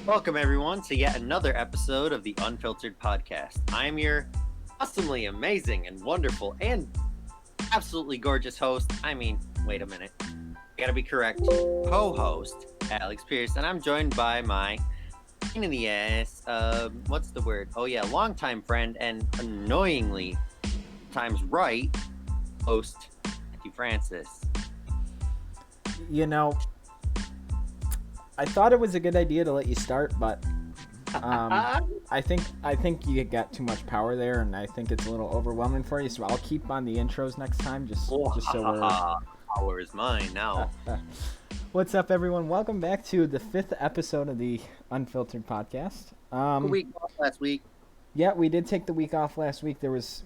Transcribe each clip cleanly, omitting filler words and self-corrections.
Welcome, everyone, to yet another episode of the Unfiltered Podcast. I'm your awesomely amazing and wonderful and absolutely gorgeous host. Wait a minute. I gotta be correct. Co-host, Alex Pierce, and I'm joined by my pain in the ass, longtime friend and annoyingly times right host, Matthew Francis. You know, I thought it was a good idea to let you start, but I think you got too much power there, and I think it's a little overwhelming for you. So I'll keep on the intros next time, just so we're. Power is mine now. What's up, everyone? Welcome back to the 5th episode of the Unfiltered Podcast. A week off last week. Yeah, we did take the week off last week.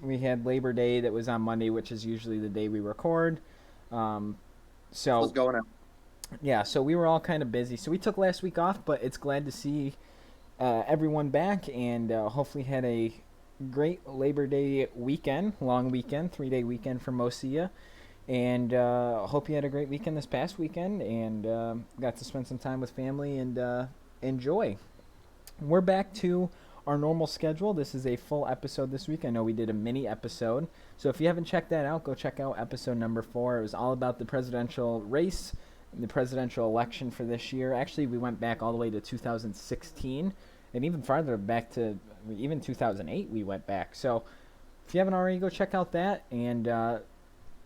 We had Labor Day that was on Monday, which is usually the day we record. What's going on? Yeah, so we were all kind of busy. So we took last week off, but it's glad to see everyone back, and hopefully had a great Labor Day weekend, long weekend, 3-day weekend for most of you. And hope you had a great weekend this past weekend and got to spend some time with family and enjoy. We're back to our normal schedule. This is a full episode this week. I know we did a mini episode. So if you haven't checked that out, go check out episode number 4. It was all about the presidential race, the presidential election for this year. Actually, we went back all the way to 2016 and even farther back to even 2008 we went back. So if you haven't already, go check out that and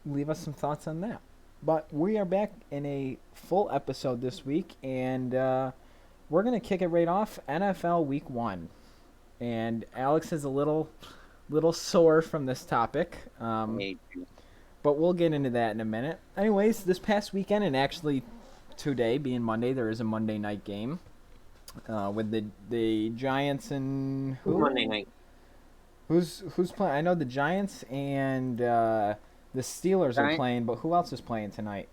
leave us some thoughts on that. But we are back in a full episode this week, and we're going to kick it right off. NFL Week 1. And Alex is a little sore from this topic. But we'll get into that in a minute. Anyways, this past weekend, and actually today being Monday, there is a Monday night game with the Giants and who? Monday night. Who's playing? I know the Giants and the Steelers are playing, but who else is playing tonight?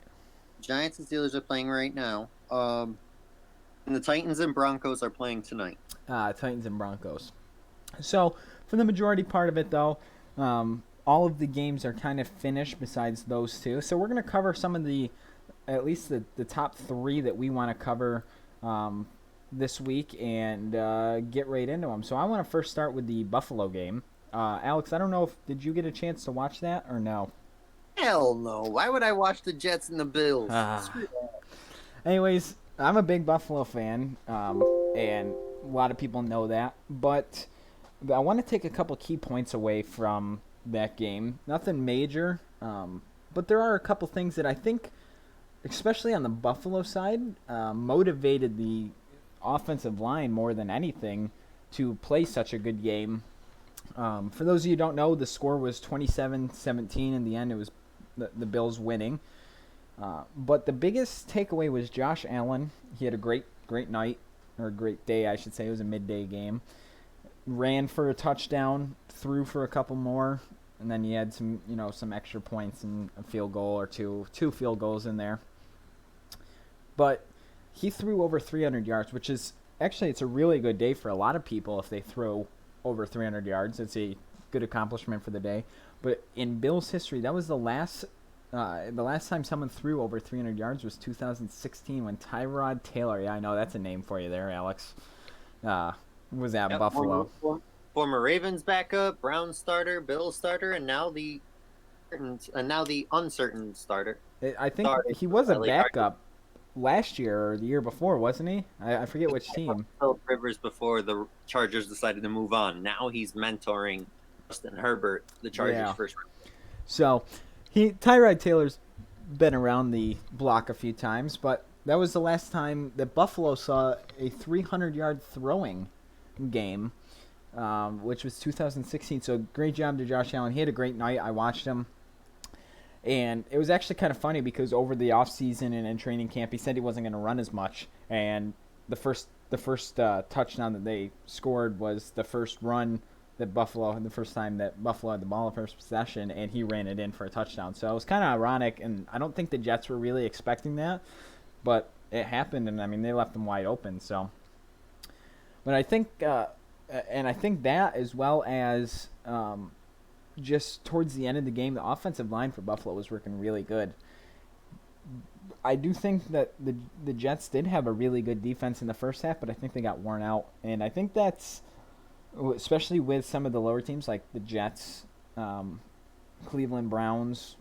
Giants and Steelers are playing right now. And the Titans and Broncos are playing tonight. Titans and Broncos. So for the majority part of it, though, all of the games are kind of finished besides those two. So we're going to cover some of at least the top 3 that we want to cover this week and get right into them. So I want to first start with the Buffalo game. Alex, I don't know did you get a chance to watch that or no? Hell no. Why would I watch the Jets and the Bills? Anyways, I'm a big Buffalo fan, and a lot of people know that. But I want to take a couple key points away from that game. Nothing major, but there are a couple things that I think, especially on the Buffalo side, motivated the offensive line more than anything to play such a good game. For those of you who don't know, the score was 27-17. In the end, it was the Bills winning. But the biggest takeaway was Josh Allen. He had a great night, or a great day, I should say. It was a midday game. Ran for a touchdown, threw for a couple more, and then he had some extra points and a field goal or two field goals in there. But he threw over 300 yards, which is actually it's a really good day for a lot of people if they throw over 300 yards. It's a good accomplishment for the day. But in Bills history, that was the last time someone threw over 300 yards was 2016 when Tyrod Taylor, yeah, I know that's a name for you there, Alex, was at Buffalo. Former Ravens backup, Browns starter, Bills starter, and now the uncertain starter. I think he was a backup last year or the year before, wasn't he? I forget which team. Philip Rivers before the Chargers decided to move on. Now he's mentoring Justin Herbert, the Chargers' first round. So Tyrod Taylor's been around the block a few times, but that was the last time that Buffalo saw a 300-yard throwing game, which was 2016. So great job to Josh Allen. He had a great night. I watched him. And it was actually kind of funny because over the offseason and in training camp, he said he wasn't going to run as much. And the first touchdown that they scored was the first run that the first time that Buffalo had the ball in first possession, and he ran it in for a touchdown. So it was kind of ironic, and I don't think the Jets were really expecting that, but it happened, and I mean they left them wide open. So, but I think that as well as just towards the end of the game, the offensive line for Buffalo was working really good. I do think that the Jets did have a really good defense in the first half, but I think they got worn out, and I think that's especially with some of the lower teams like the Jets, Cleveland Browns,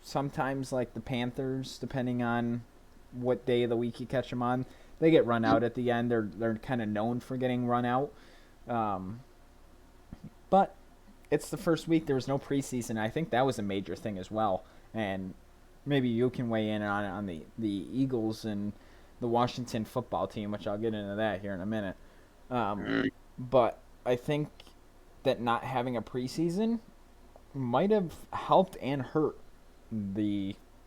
sometimes like the Panthers, depending on what day of the week you catch them on. They get run out at the end. They're kind of known for getting run out. But it's the first week. There was no preseason. I think that was a major thing as well. And maybe you can weigh in on the Eagles and the Washington football team, which I'll get into that here in a minute. But I think that not having a preseason might have helped and hurt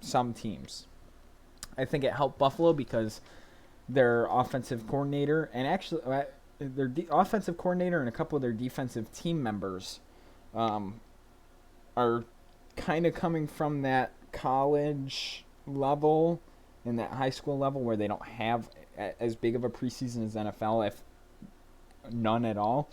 some teams. I think it helped Buffalo because their offensive coordinator and actually their offensive coordinator and a couple of their defensive team members are kind of coming from that college level and that high school level where they don't have as big of a preseason as NFL, if none at all.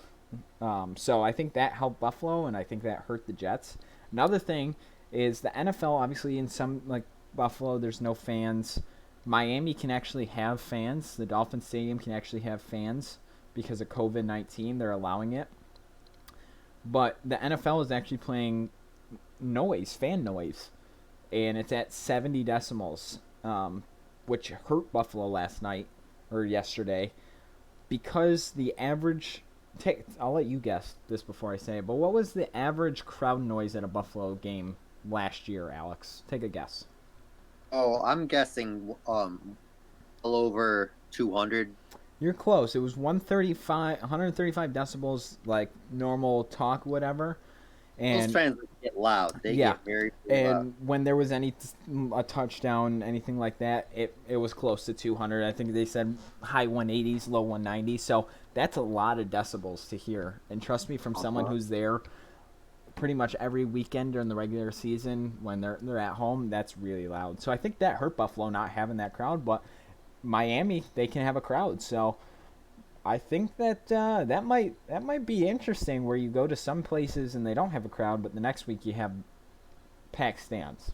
So I think that helped Buffalo, and I think that hurt the Jets. Another thing is the NFL, obviously in some, like Buffalo, there's no fans. Miami can actually have fans. The Dolphin Stadium can actually have fans because of COVID-19. They're allowing it. But the NFL is actually playing fan noise, and it's at 70 decibels, which hurt Buffalo last night or yesterday because the average... I'll let you guess this before I say it, but what was the average crowd noise at a Buffalo game last year, Alex? Take a guess. Oh, I'm guessing all over 200. You're close. It was 135 decibels, like normal talk, whatever. And those fans get loud. They get very loud. And when there was a touchdown, anything like that, it was close to 200. I think they said high 180s, low 190s. So that's a lot of decibels to hear. And trust me, from someone who's there pretty much every weekend during the regular season when they're at home, that's really loud. So I think that hurt Buffalo not having that crowd. But Miami, they can have a crowd. So I think that that might be interesting where you go to some places and they don't have a crowd, but the next week you have packed stands.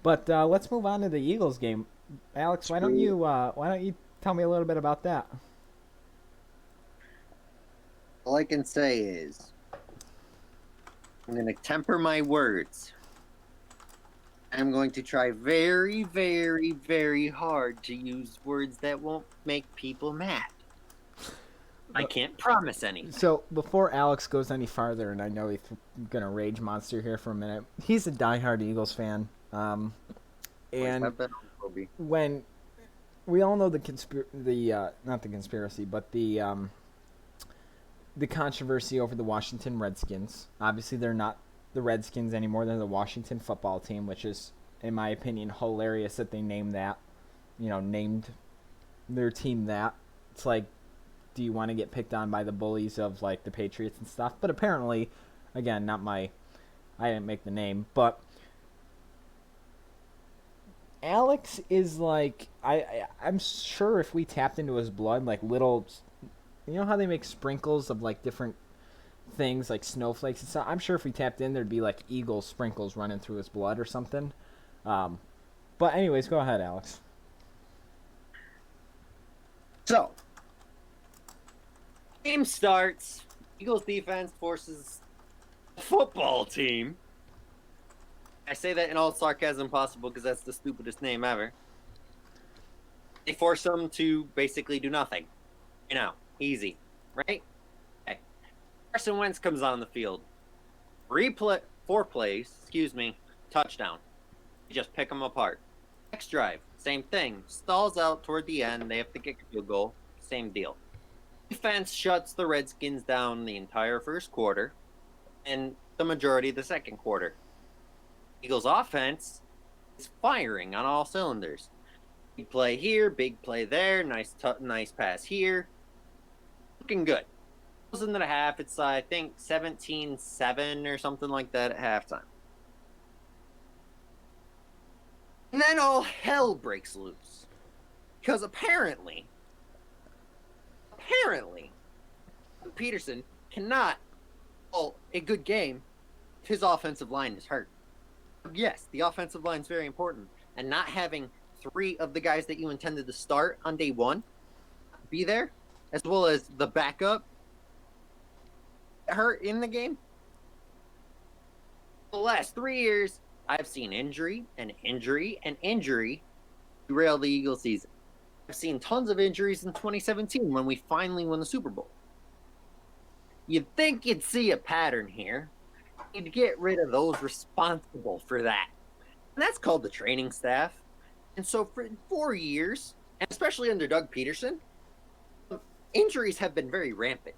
But let's move on to the Eagles game. Alex, why don't you tell me a little bit about that? All I can say is I'm going to temper my words. I'm going to try very, very, very hard to use words that won't make people mad. I can't promise any. So before Alex goes any farther, and I know he's going to rage monster here for a minute, he's a diehard Eagles fan. And when we all know not the conspiracy, but the controversy over the Washington Redskins. Obviously, they're not the Redskins anymore. They're the Washington football team, which is, in my opinion, hilarious that they named their team that. It's like, do you want to get picked on by the bullies of, like, the Patriots and stuff? But apparently, again, I didn't make the name, but Alex is like, I'm sure if we tapped into his blood, like little, you know how they make sprinkles of like different things like snowflakes and stuff? I'm sure if we tapped in, there'd be like eagle sprinkles running through his blood or something. But anyways, go ahead, Alex. So, game starts. Eagles defense forces the football team. I say that in all sarcasm possible because that's the stupidest name ever. They force them to basically do nothing. Easy, right? Okay. Carson Wentz comes on the field. 4 plays, touchdown. You just pick them apart. Next drive, same thing. Stalls out toward the end. They have to kick a field goal. Same deal. Defense shuts the Redskins down the entire first quarter and the majority of the second quarter. Eagles offense is firing on all cylinders. Big play here, big play there, nice pass here. Looking good. Goes into the half. It's, I think, 17-7 or something like that at halftime. And then all hell breaks loose. Because apparently, Peterson cannot call a good game if his offensive line is hurt. Yes, the offensive line is very important. and not having 3 of the guys that you intended to start on day 1 be there, as well as the backup hurt in the game. The last 3 years, I've seen injury and injury and injury derail the Eagles season. I've seen tons of injuries in 2017 when we finally won the Super Bowl. You'd think you'd see a pattern here. You'd get rid of those responsible for that. And that's called the training staff. And so for 4 years, and especially under Doug Peterson, injuries have been very rampant.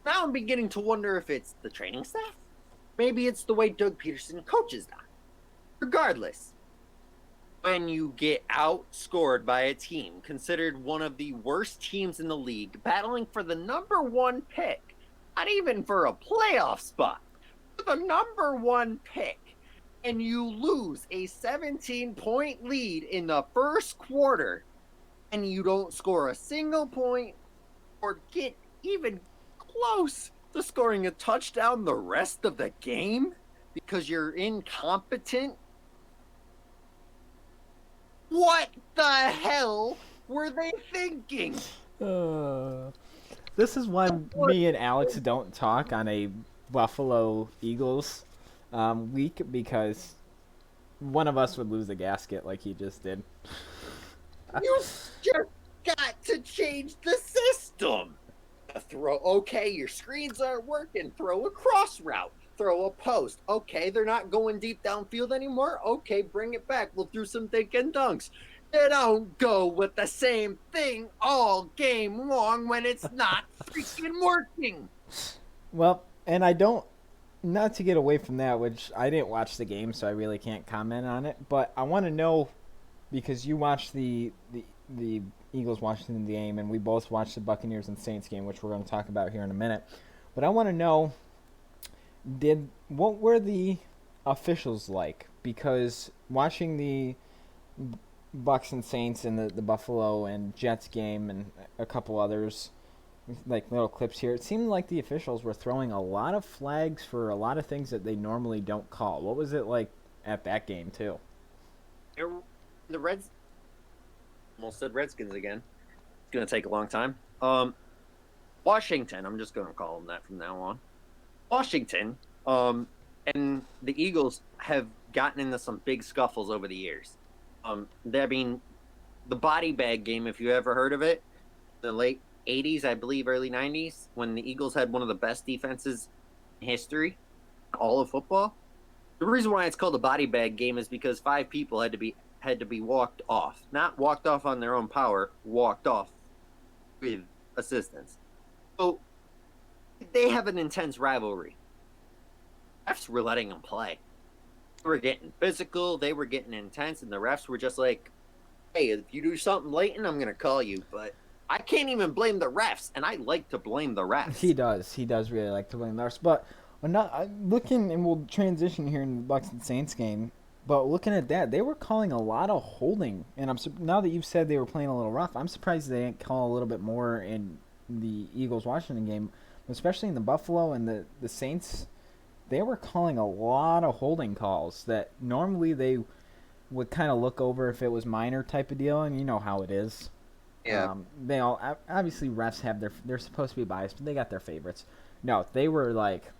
Now I'm beginning to wonder if it's the training staff. Maybe it's the way Doug Peterson coaches them. Regardless, when you get outscored by a team considered one of the worst teams in the league, battling for the number 1 pick, not even for a playoff spot, for the number 1 pick, and you lose a 17-point lead in the first quarter, and you don't score a single point or get even close to scoring a touchdown the rest of the game because you're incompetent. What the hell were they thinking? This is why me and Alex don't talk on a Buffalo Eagles week, because one of us would lose the gasket like he just did. You just got to change the system. Okay, your screens aren't working. Throw a cross route. Throw a post. Okay, they're not going deep downfield anymore. Okay, bring it back. We'll do some dink and dunks. You don't go with the same thing all game long when it's not freaking working. Well, and I don't, not to get away from that, which I didn't watch the game, so I really can't comment on it, but I want to know, because you watched the Eagles-Washington game, and we both watched the Buccaneers and Saints game, which we're going to talk about here in a minute. But I want to know, what were the officials like? Because watching the Bucs and Saints and the Buffalo and Jets game and a couple others, like little clips here, it seemed like the officials were throwing a lot of flags for a lot of things that they normally don't call. What was it like at that game, too? The Reds... Almost said Redskins again. It's going to take a long time. Washington, I'm just going to call them that from now on. Washington and the Eagles have gotten into some big scuffles over the years. The body bag game, if you ever heard of it, the late 80s, I believe, early 90s, when the Eagles had one of the best defenses in history, all of football. The reason why it's called a body bag game is because 5 people had to be walked off. Not walked off on their own power, walked off with assistance. So they have an intense rivalry. Refs were letting them play. They were getting physical, they were getting intense, and the refs were just like, hey, if you do something blatant, I'm going to call you. But I can't even blame the refs, and I like to blame the refs. He does really like to blame the refs. But looking, and we'll transition here in the Bucs and Saints game, but looking at that, they were calling a lot of holding. And now that you've said they were playing a little rough, I'm surprised they didn't call a little bit more in the Eagles-Washington game, especially in the Buffalo and the Saints. They were calling a lot of holding calls that normally they would kind of look over if it was minor type of deal, and you know how it is. Yeah. They all, obviously refs have they're supposed to be biased, but they got their favorites. No, they were like,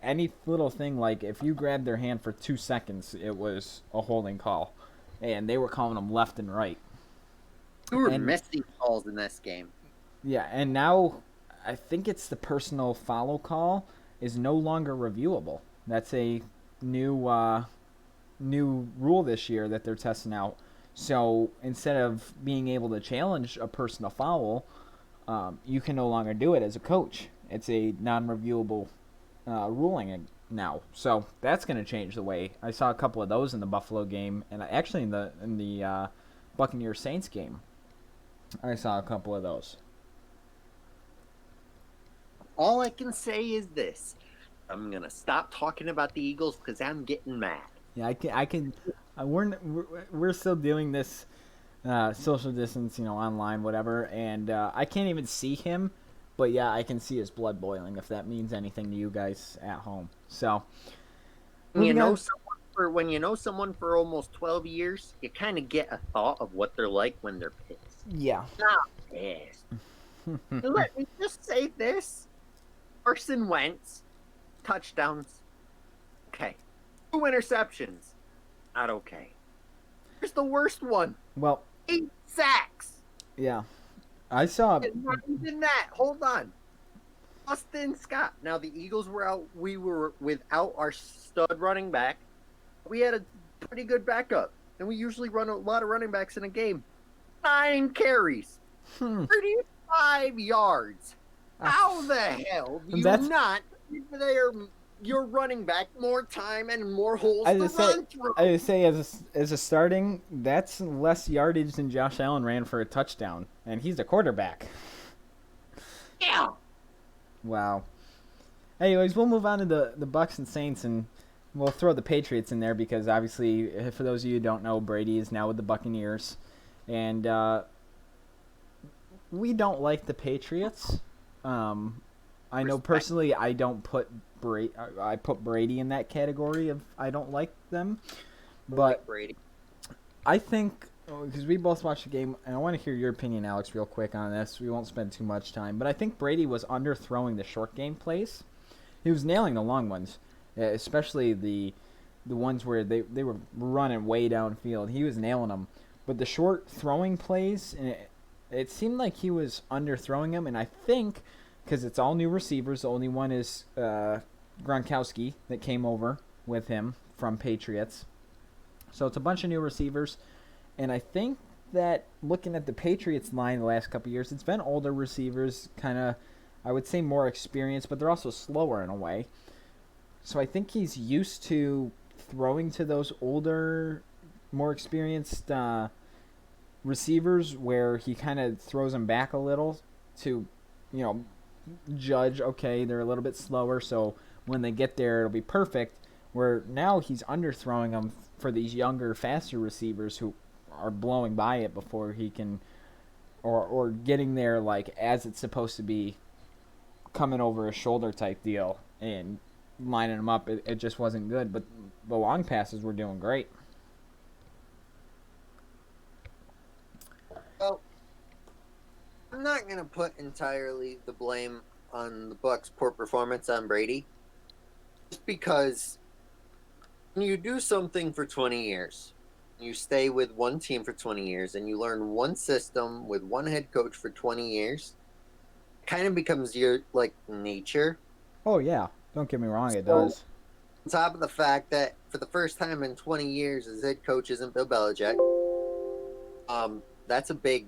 any little thing, like if you grabbed their hand for 2 seconds, it was a holding call. And they were calling them left and right. There were messy calls in this game. Yeah, and now I think it's the personal foul call is no longer reviewable. That's a new rule this year that they're testing out. So instead of being able to challenge a personal foul, you can no longer do it as a coach. It's a non-reviewable ruling now. So that's going to change the way. I saw a couple of those in the Buffalo game, and actually in the Buccaneers Saints game, I saw a couple of those. All I can say is this: I'm gonna stop talking about the Eagles because I'm getting mad. Yeah, I can. We're still doing this social distance, online, whatever, and I can't even see him, but yeah, I can see his blood boiling. If that means anything to you guys at home, so someone for when you know someone for almost 12 years, you kind of get a thought of what they're like when they're pissed. Yeah. Not pissed. Let me just say this. Carson Wentz, touchdowns, okay. 2 interceptions, not okay. Here's the worst one. Well, 8 sacks. yeah. I saw. Not even that. Hold on. Austin Scott. Now the Eagles were out. We were without our stud running back. We had a pretty good backup, and we usually run a lot of running backs in a game. 9 carries, 35 yards. How the hell do you not give your running back more time and more holes to run through? I would say as a starting, that's less yardage than Josh Allen ran for a touchdown, and he's a quarterback. Yeah. Wow. Anyways, we'll move on to the Bucs and Saints, and we'll throw the Patriots in there because obviously, for those of you who don't know, Brady is now with the Buccaneers, and we don't like the Patriots. I know personally I don't put I put Brady in that category of I don't like them, but Brady. I think because we both watched the game, and I want to hear your opinion, Alex, real quick on this. We won't spend too much time, but I think Brady was underthrowing the short game plays. He was nailing the long ones, especially the ones where they were running way downfield. He was nailing them, but the short throwing plays, and it seemed like he was underthrowing them, and I think because it's all new receivers, the only one is Gronkowski that came over with him from Patriots. So it's a bunch of new receivers. And I think that looking at the Patriots line the last couple of years, it's been older receivers, kind of, I would say more experienced, but they're also slower in a way. So I think he's used to throwing to those older, more experienced receivers where he kind of throws them back a little to, judge, okay, they're a little bit slower, so when they get there, it'll be perfect. Where now he's underthrowing them for these younger, faster receivers who are blowing by it before he can, or getting there like as it's supposed to be, coming over a shoulder type deal and lining them up. It just wasn't good, but the long passes were doing great. Well, I'm not going to put entirely the blame on the Bucs' poor performance on Brady. Just because when you do something for 20 years, you stay with one team for 20 years, and you learn one system with one head coach for 20 years, it kind of becomes your, nature. Oh, yeah. Don't get me wrong, it does. On top of the fact that for the first time in 20 years, his head coach isn't Bill Belichick. That's a big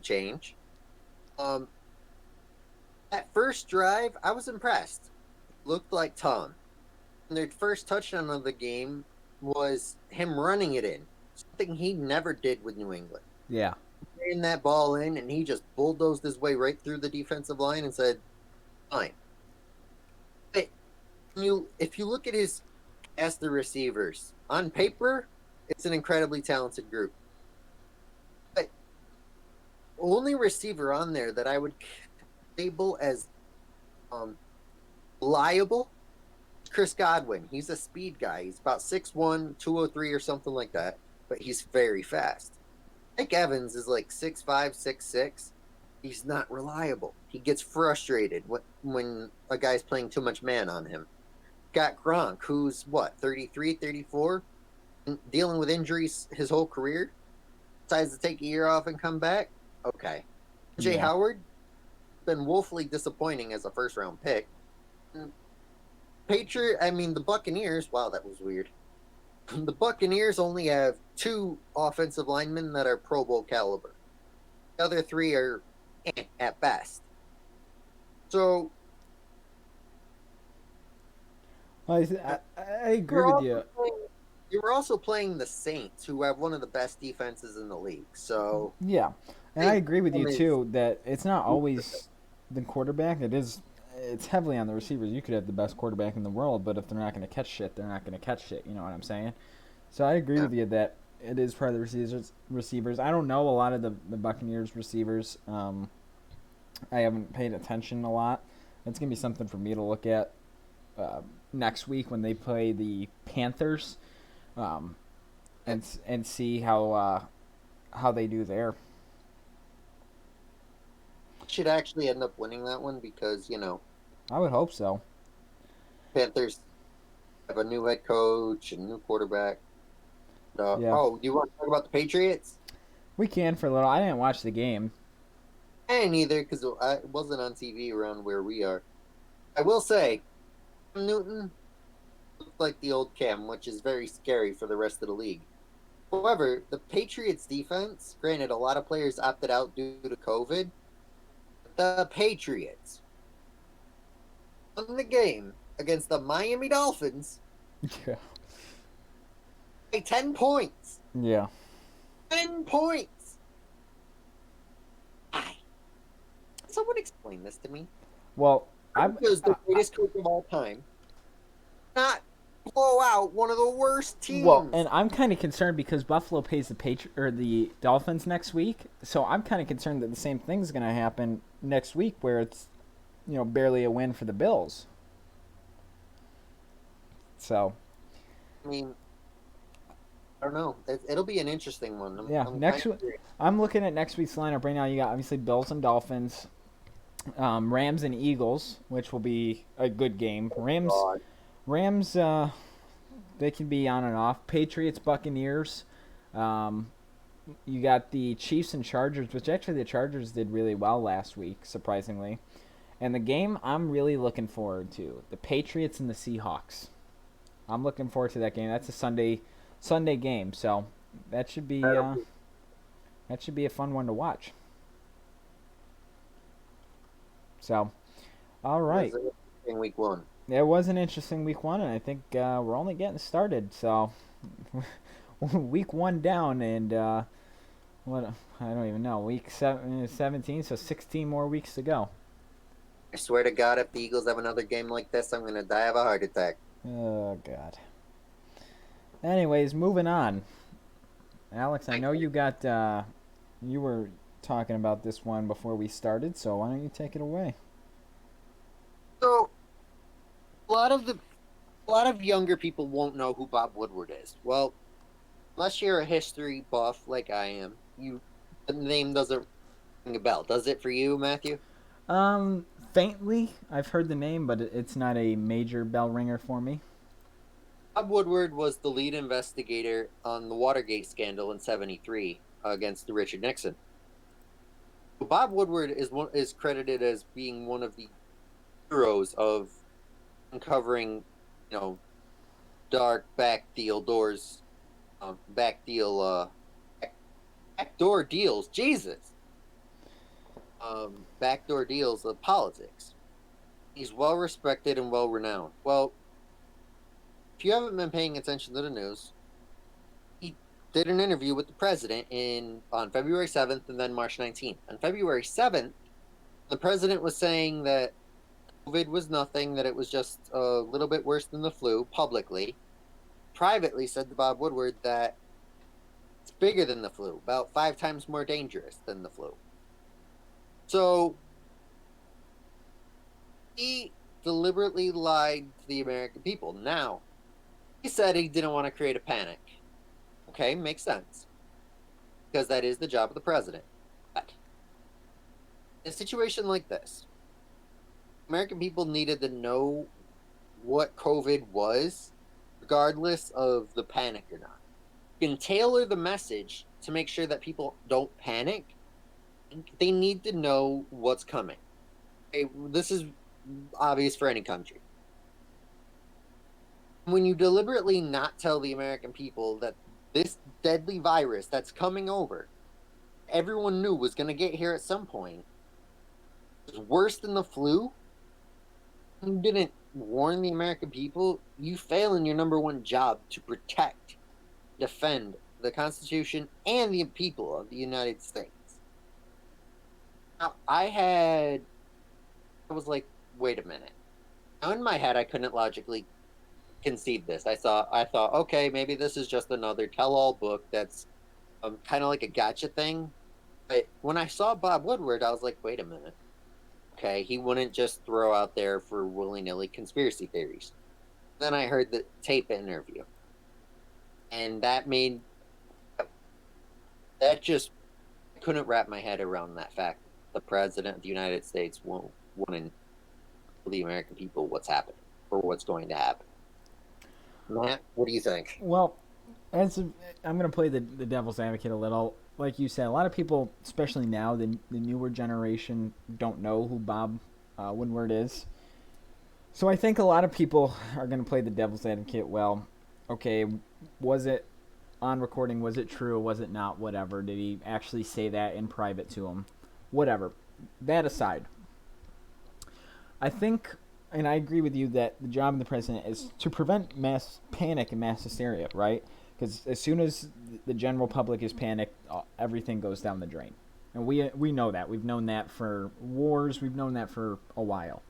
change. That first drive, I was impressed. Looked like Tom. And their first touchdown of the game was him running it in, something he never did with New England. Yeah. Ran that ball in, and he just bulldozed his way right through the defensive line and said, fine. But if you look at the receivers, on paper, it's an incredibly talented group. But only receiver on there that I would label as reliable, Chris Godwin. He's a speed guy. He's about 6'1", 203 or something like that, but he's very fast. Mike Evans is like 6'5", 6'6". He's not reliable. He gets frustrated when a guy's playing too much man on him. Got Gronk, who's 33, 34, dealing with injuries his whole career, decides to take a year off and come back. Okay. Jay Howard, been woefully disappointing as a first-round pick. The Buccaneers, wow, that was weird. The Buccaneers only have 2 offensive linemen that are Pro Bowl caliber. The other 3 are at best. So, I agree with you. You were also playing the Saints, who have one of the best defenses in the league. So yeah, and I agree with you too that it's not always the quarterback. It's heavily on the receivers. You could have the best quarterback in the world, but if they're not going to catch shit, they're not going to catch shit. You know what I'm saying? So I agree with you that it is part of the receivers. I don't know a lot of the Buccaneers receivers. I haven't paid attention a lot. It's going to be something for me to look at next week when they play the Panthers, and see how they do there. Should actually end up winning that one because, I would hope so. Panthers have a new head coach and new quarterback. Yeah. Oh, do you want to talk about the Patriots? We can for a little. I didn't watch the game. I ain't either because it wasn't on TV around where we are. I will say, Cam Newton looked like the old Cam, which is very scary for the rest of the league. However, the Patriots defense, granted, a lot of players opted out due to COVID. The Patriots won the game against the Miami Dolphins Yeah. by 10 points. Yeah. 10 points. Why? Someone explain this to me. Well, Because the greatest coach of all time not blow out one of the worst teams. Well, and I'm kind of concerned because Buffalo plays the Dolphins next week, so I'm kind of concerned that the same thing's going to happen next week, where it's barely a win for the Bills. So, I mean, I don't know. It'll be an interesting one. I'm looking at next week's lineup right now. You got obviously Bills and Dolphins, Rams and Eagles, which will be a good game. Rams, they can be on and off. Patriots, Buccaneers. You got the Chiefs and Chargers, which actually the Chargers did really well last week, surprisingly. And the game I'm really looking forward to, the Patriots and the Seahawks. I'm looking forward to that game. That's a Sunday game, so that should be a fun one to watch. So, all right. In week one. It was an interesting week one, and I think we're only getting started. So, week one down, and what I don't even know. Week 17, so 16 more weeks to go. I swear to God, if the Eagles have another game like this, I'm going to die of a heart attack. Oh, God. Anyways, moving on. Alex, I know you were talking about this one before we started, so why don't you take it away? So, a lot of younger people won't know who Bob Woodward is. Well, unless you're a history buff like I am, the name doesn't ring a bell. Does it for you, Matthew? Faintly, I've heard the name, but it's not a major bell ringer for me. Bob Woodward was the lead investigator on the Watergate scandal in '73 against Richard Nixon. Bob Woodward is credited as being one of the heroes of uncovering, dark backdoor deals. Jesus. Backdoor deals of politics. He's well respected and well renowned. Well, if you haven't been paying attention to the news, he did an interview with the president on February 7th and then March 19th. On February 7th, the president was saying that COVID was nothing, that it was just a little bit worse than the flu publicly. Privately said to Bob Woodward that it's bigger than the flu, about 5 times more dangerous than the flu. So he deliberately lied to the American people. Now, he said he didn't want to create a panic. Okay, makes sense. Because that is the job of the president. But in a situation like this, American people needed to know what COVID was, regardless of the panic or not. You can tailor the message to make sure that people don't panic. They need to know what's coming. Okay, this is obvious for any country. When you deliberately not tell the American people that this deadly virus that's coming over, everyone knew was going to get here at some point, was worse than the flu, you didn't warn the American people, you fail in your number one job to protect, defend the Constitution and the people of the United States. Now, I was like, wait a minute. Now, in my head, I couldn't logically conceive this. I thought, okay, maybe this is just another tell-all book that's kind of like a gotcha thing. But when I saw Bob Woodward, I was like, wait a minute. Okay, he wouldn't just throw out there for willy-nilly conspiracy theories. Then I heard the tape interview, and that just couldn't wrap my head around that fact. The president of the United States won't want to tell the American people what's happening or what's going to happen. Matt, what do you think? Well, I'm going to play the devil's advocate a little. Like you said, a lot of people, especially now, the newer generation, don't know who Bob Woodward is. So I think a lot of people are going to play the devil's advocate. Well, okay, was it on recording? Was it true? Was it not? Whatever. Did he actually say that in private to him? Whatever. That aside, I think, and I agree with you that the job of the president is to prevent mass panic and mass hysteria, right? Because as soon as the general public is panicked, everything goes down the drain. And we know that. We've known that for wars. We've known that for a while.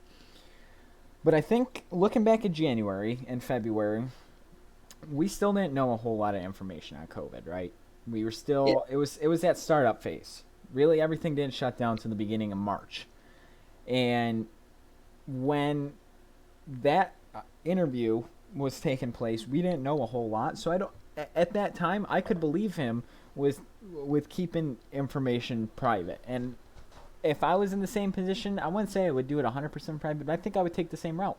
But I think looking back at January and February, we still didn't know a whole lot of information on COVID, right? We were still it was that startup phase. Really, everything didn't shut down to the beginning of March. And when that interview was taking place, we didn't know a whole lot. So I don't. At that time, I could believe him with keeping information private. And if I was in the same position, I wouldn't say I would do it 100% private, but I think I would take the same route,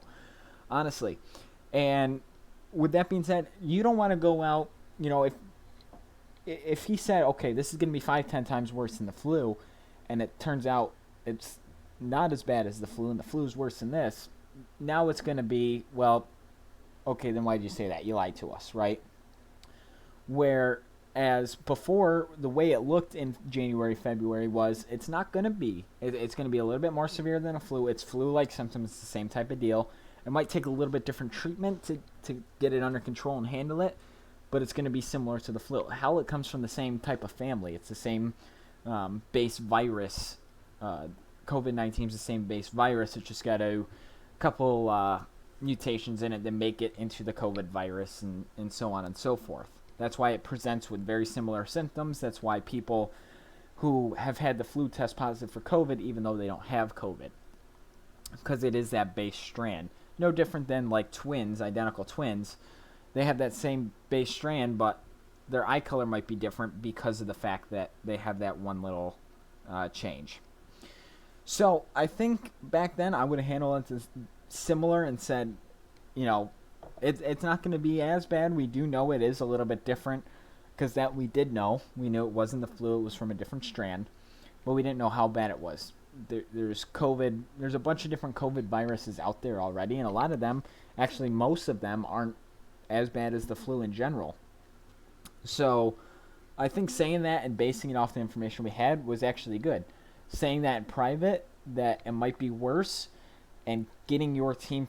honestly. And with that being said, you don't want to go out, if he said, okay, this is going to be 5-10 times worse than the flu, and it turns out it's not as bad as the flu, and the flu is worse than this, now it's going to be, well, okay, then why did you say that? You lied to us, right? Whereas before, the way it looked in January, February was it's not going to be. It's going to be a little bit more severe than a flu. It's flu-like symptoms. It's the same type of deal. It might take a little bit different treatment to get it under control and handle it, but it's going to be similar to the flu. Hell, it comes from the same type of family. It's the same base virus. COVID-19 is the same base virus. It's just got a couple mutations in it that make it into the COVID virus and so on and so forth. That's why it presents with very similar symptoms. That's why people who have had the flu test positive for COVID, even though they don't have COVID, because it is that base strand. No different than like twins, identical twins. They have that same base strand, but their eye color might be different because of the fact that they have that one little change. So I think back then I would have handled it similar and said, it's not going to be as bad. We do know it is a little bit different because that we did know. We knew it wasn't the flu. It was from a different strand, but we didn't know how bad it was. There's COVID. There's a bunch of different COVID viruses out there already, and a lot of them, actually most of them, aren't as bad as the flu in general. So I think saying that and basing it off the information we had was actually good. Saying that in private, that it might be worse, and getting your team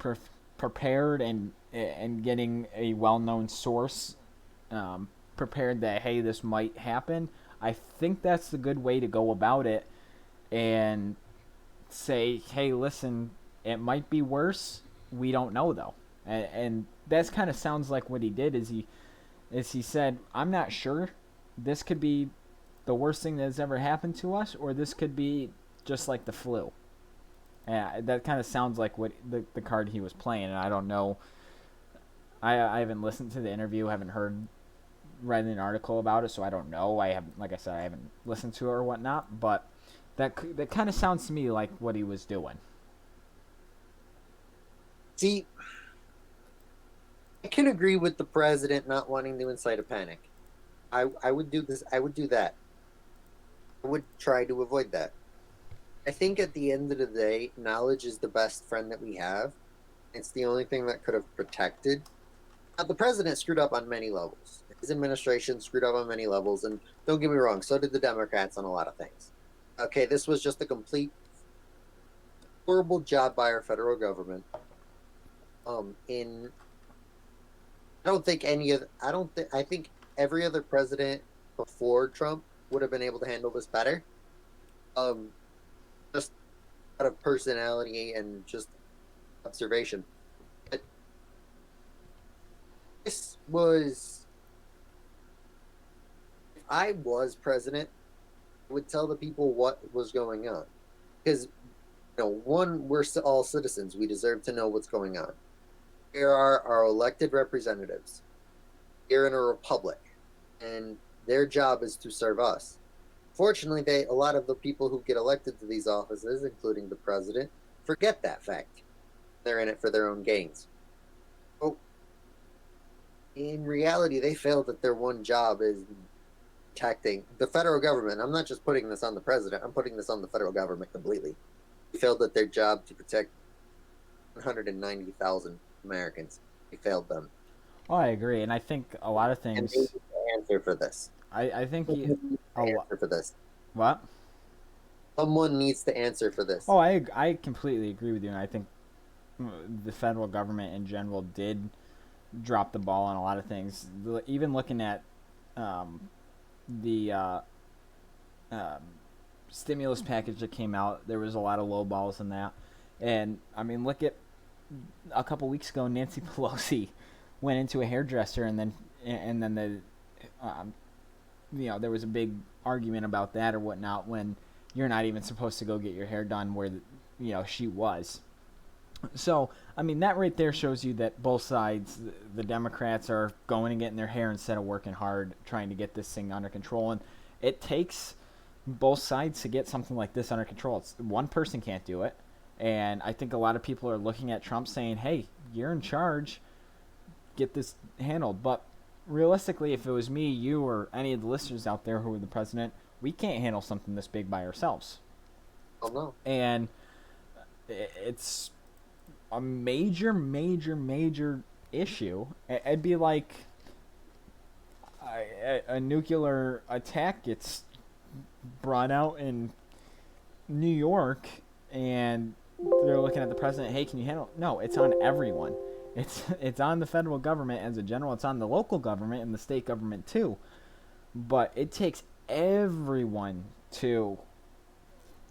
prepared and getting a well-known source prepared that, hey, this might happen, I think that's the good way to go about it. And say, hey, listen, it might be worse. We don't know, though. And that kind of sounds like what he did is he said, I'm not sure. This could be the worst thing that has ever happened to us, or this could be just like the flu. That kind of sounds like what the card he was playing, and I don't know. I haven't listened to the interview, haven't read an article about it, so I don't know. I haven't listened to it or whatnot, but that kind of sounds to me like what he was doing. See, I can agree with the president not wanting to incite a panic. I would do this. I would do that. I would try to avoid that. I think at the end of the day, knowledge is the best friend that we have. It's the only thing that could have protected. Now, the president screwed up on many levels. His administration screwed up on many levels, and don't get me wrong, so did the Democrats on a lot of things. Okay, this was just a complete horrible job by our federal government. I think every other president before Trump would have been able to handle this better. Just out of personality and just observation. But this was, if I was president, I would tell the people what was going on. Because, one, we're all citizens. We deserve to know what's going on. Here are our elected representatives. We're in a republic, and their job is to serve us. Fortunately, a lot of the people who get elected to these offices, including the president, forget that fact. They're in it for their own gains. So, in reality, they failed at their one job is protecting the federal government. I'm not just putting this on the president, I'm putting this on the federal government completely. They failed at their job to protect 190,000 Americans. They failed them. Oh, I agree, and I think a lot of And they things. need to answer for this. I think Someone needs a to lot. answer for this. What? Someone needs to answer for this. Oh, I completely agree with you, and I think the federal government in general did drop the ball on a lot of things. Even looking at the um, stimulus package that came out, there was a lot of low balls in that. And I mean, look at a couple weeks ago, Nancy Pelosi went into a hairdresser, and then there was a big argument about that or whatnot when you're not even supposed to go get your hair done where she was. So, I mean, that right there shows you that both sides, the Democrats are going and getting their hair instead of working hard, trying to get this thing under control. And it takes both sides to get something like this under control. One person can't do it. And I think a lot of people are looking at Trump saying, hey, you're in charge, get this handled. But realistically, if it was me, you, or any of the listeners out there who are the president, we can't handle something this big by ourselves. Oh, no. And it's a major, major, major issue. It'd be like a nuclear attack gets brought out in New York, and they're looking at the president. Hey, can you handle it? No, it's on everyone. It's on the federal government as a general. It's on the local government and the state government too. But it takes everyone to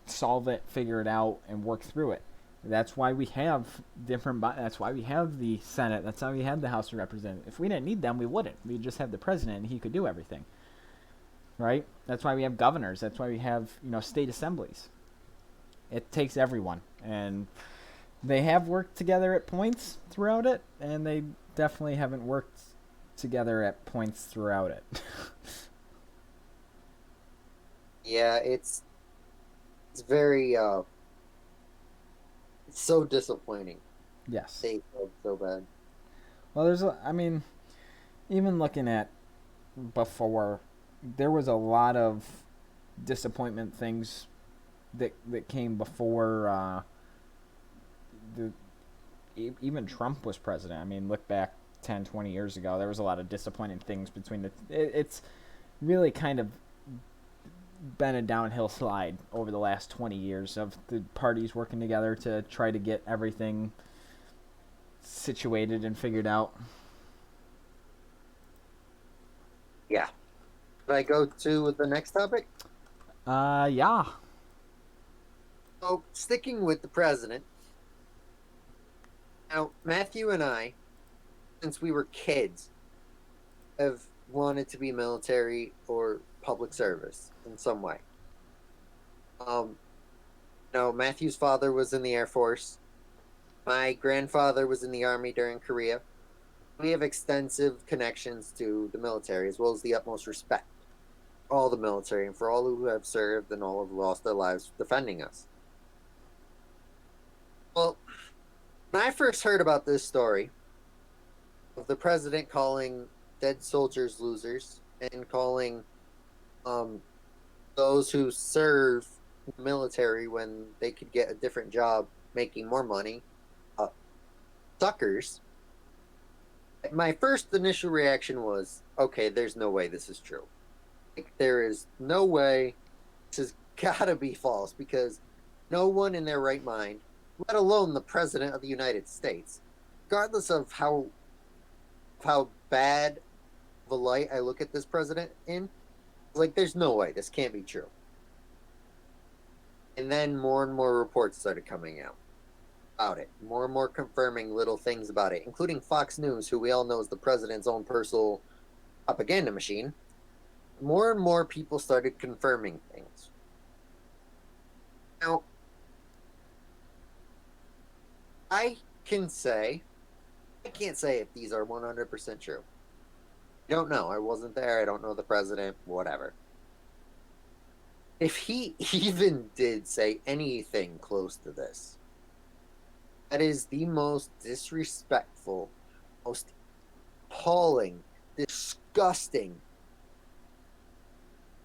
solve it, figure it out, and work through it. That's why we have that's why we have the Senate. That's why we have the House of Representatives. If we didn't need them, we wouldn't. We'd just have the president, and he could do everything. Right? That's why we have governors. That's why we have state assemblies. It takes everyone, and they have worked together at points throughout it, and they definitely haven't worked together at points throughout it. Yeah, it's very it's so disappointing. Yes. They failed so bad. Well, even looking at before, there was a lot of disappointment things that came before even Trump was president. I mean, look back 10, 20 years ago. There was a lot of disappointing things between it's really kind of been a downhill slide over the last 20 years of the parties working together to try to get everything situated and figured out. Yeah. Should I go to the next topic? Yeah. So, sticking with the president. Now, Matthew and I, since we were kids, have wanted to be military or public service in some way. Matthew's father was in the Air Force. My grandfather was in the Army during Korea. We have extensive connections to the military, as well as the utmost respect for all the military and for all who have served and all who have lost their lives defending us. Well, when I first heard about this story of the president calling dead soldiers losers and calling those who serve the military when they could get a different job making more money suckers, my first initial reaction was, okay, there's no way this is true. Like, there is no way this has gotta be false, because no one in their right mind, let alone the president of the United States, regardless of how bad of a light I look at this president in, like, there's no way this can't be true. And then more and more reports started coming out about it, more and more confirming little things about it, including Fox News, who we all know is the president's own personal propaganda machine. More and more people started confirming things. Now, I can say I can't say if these are 100% true. I don't know. I wasn't there. I don't know the president, whatever. If he even did say anything close to this, that is the most disrespectful, most appalling, disgusting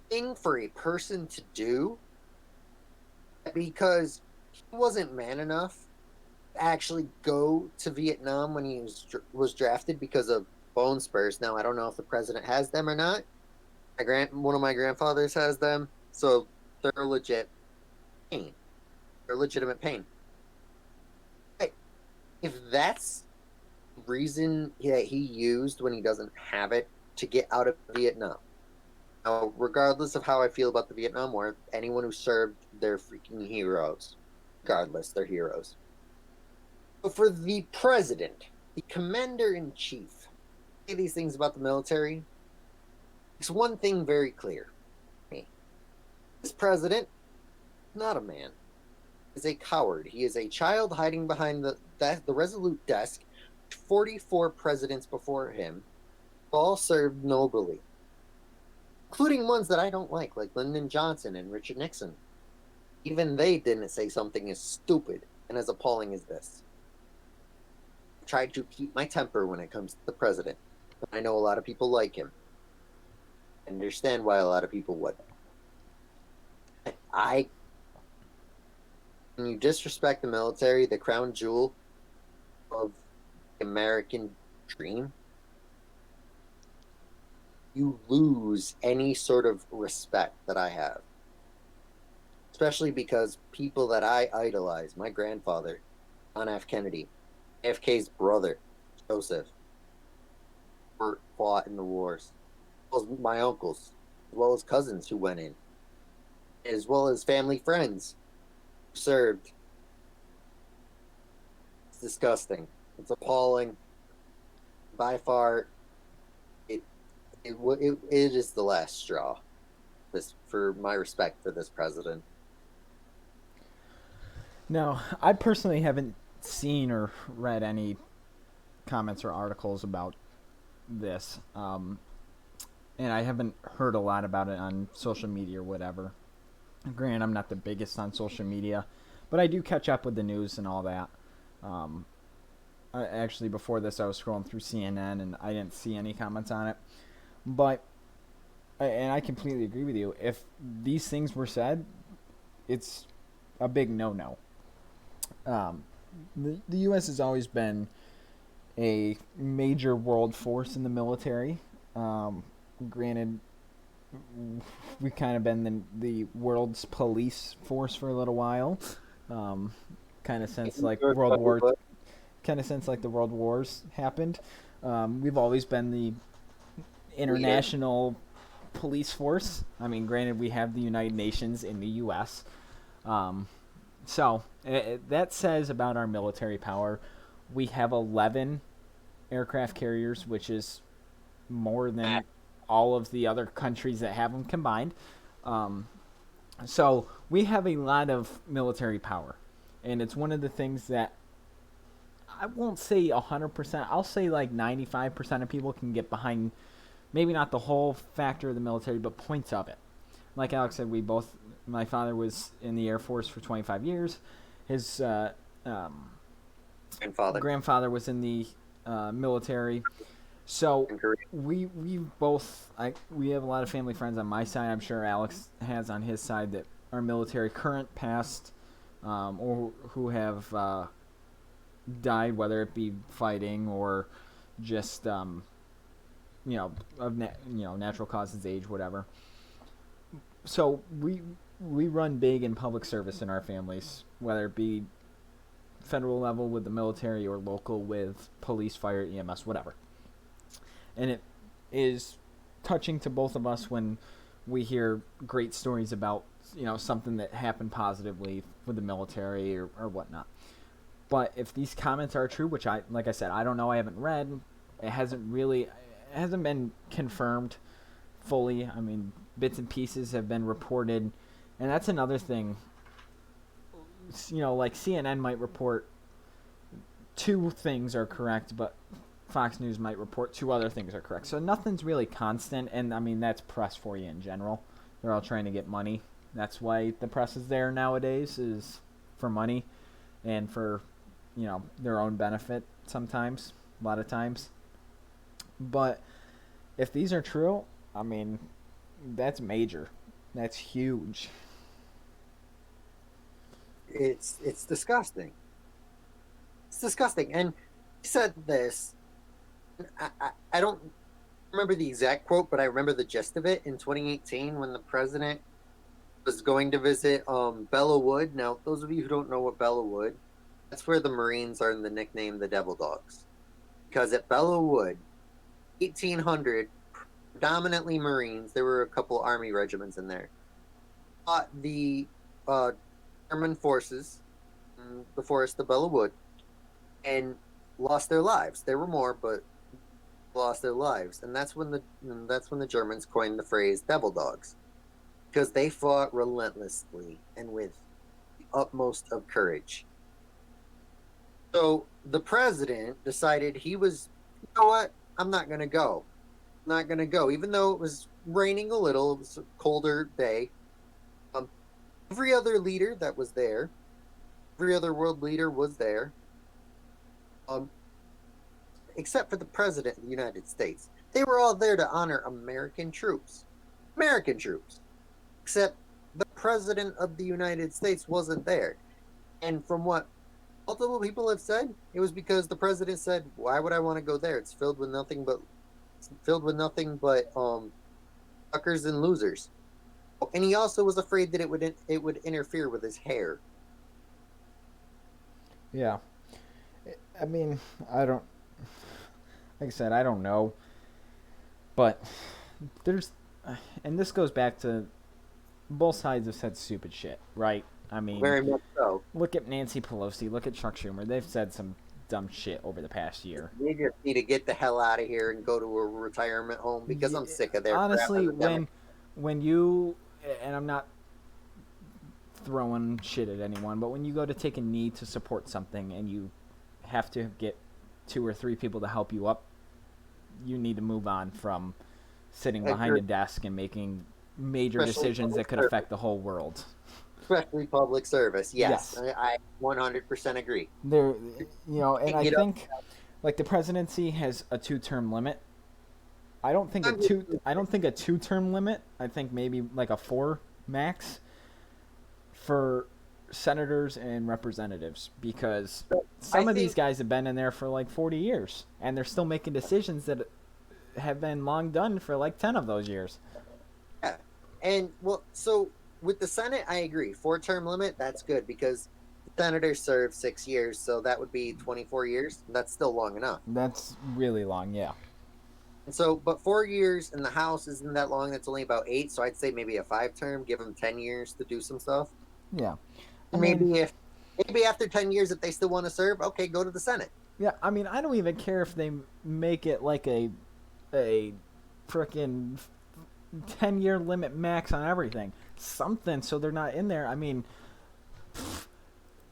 thing for a person to do, because he wasn't man enough to actually go to Vietnam when he was drafted because of bone spurs. Now, I don't know if the president has them or not. One of my grandfathers has them, so they're legit pain. They're legitimate pain. If that's the reason that he used when he doesn't have it to get out of Vietnam, now, regardless of how I feel about the Vietnam War, anyone who served, they're freaking heroes. Regardless, they're heroes. But for the president, the commander-in-chief, say these things about the military, it's one thing very clear. This president, not a man, is a coward. He is a child hiding behind the resolute desk. 44 presidents before him all served nobly, including ones that I don't like Lyndon Johnson and Richard Nixon. Even they didn't say something as stupid and as appalling as this. I tried to keep my temper when it comes to the president, but I know a lot of people like him. I understand why a lot of people would. When you disrespect the military, the crown jewel of the American dream, you lose any sort of respect that I have. Especially because people that I idolize, my grandfather, John F. Kennedy, AFK's brother, Joseph, fought in the wars, as well as my uncles, as well as cousins who went in, as well as family friends who served. It's disgusting. It's appalling. By far, it is the last straw. For my respect for this president. No, I personally haven't seen or read any comments or articles about this, and I haven't heard a lot about it on social media or whatever. Granted, I'm not the biggest on social media, but I do catch up with the news and all that. Actually, before this, I was scrolling through CNN, and I didn't see any comments on it. But, and I completely agree with you, if these things were said, it's a big no-no. The U.S. has always been a major world force in the military. Granted, we've kind of been the world's police force for a little while. Kind of since like the World Wars happened. We've always been the international police force. I mean, granted, we have the United Nations in the U.S. So that says about our military power. We have 11 aircraft carriers, which is more than all of the other countries that have them combined. So we have a lot of military power. And it's one of the things that I won't say 100%. I'll say like 95% of people can get behind, maybe not the whole factor of the military, but points of it. Like Alex said, my father was in the Air Force for 25 years. His grandfather was in the military. So we have a lot of family friends on my side. I'm sure Alex has on his side that are military, current, past, or who have died, whether it be fighting or just natural causes, age, whatever. So we run big in public service in our families, whether it be federal level with the military or local with police, fire, EMS, whatever. And it is touching to both of us when we hear great stories about, something that happened positively with the military or whatnot. But if these comments are true, which like I said, I don't know, I haven't read, it hasn't been confirmed fully. I mean, bits and pieces have been reported, and that's another thing. Like CNN might report two things are correct, but Fox News might report two other things are correct. So nothing's really constant, and I mean that's press for you in general. They're all trying to get money. That's why the press is there nowadays, is for money and for, their own benefit sometimes, a lot of times. But if these are true, I mean, that's major. That's huge. It's disgusting. It's disgusting. And he said this. I don't remember the exact quote, but I remember the gist of it in 2018 when the president was going to visit Bella Wood. Now, those of you who don't know what Bella Wood, that's where the Marines are in the nickname the Devil Dogs. Because at Bella Wood, 1800, predominantly Marines, there were a couple Army regiments in there, fought the German forces in the forest of Bella Wood and lost their lives. There were more, but lost their lives, and that's when the Germans coined the phrase "devil dogs," because they fought relentlessly and with the utmost of courage. So the president decided he was, you know what, I'm not going to go. I'm not going to go, even though it was raining a little. It was a colder day. Every other leader that was there, every other world leader was there. Except for the president of the United States. They were all there to honor American troops. American troops. Except the president of the United States wasn't there. And from what multiple people have said, it was because the president said, why would I want to go there? It's filled with nothing but suckers and losers. And he also was afraid that it would interfere with his hair. Yeah. I mean, like I said, I don't know. But and this goes back to both sides have said stupid shit, right? I mean, very much so. Look at Nancy Pelosi, look at Chuck Schumer. They've said some dumb shit over the past year. They just need to get the hell out of here and go to a retirement home because I'm sick of their honestly, crap. When you, and I'm not throwing shit at anyone, but when you go to take a knee to support something and you have to get 2 or 3 people to help you up, you need to move on from sitting behind a desk and making major decisions that could affect the whole world. Especially public service, yes. I 100% agree. There, and I think, like, the presidency has a 2-term limit. I don't think a 2-term limit. I think maybe like a 4 max for senators and representatives, because some of these guys have been in there for like 40 years and they're still making decisions that have been long done for like 10 of those years. Yeah. And so with the Senate, I agree. 4-term limit, that's good, because the senators serve 6 years, so that would be 24 years. That's still long enough. That's really long, yeah. And so, but 4 years in the House isn't that long. That's only about 8, so I'd say maybe a 5-term, give them 10 years to do some stuff. Yeah. Maybe after 10 years, if they still want to serve, okay, go to the Senate. Yeah, I mean, I don't even care if they make it like a frickin' 10-year limit max on everything. Something so they're not in there. I mean,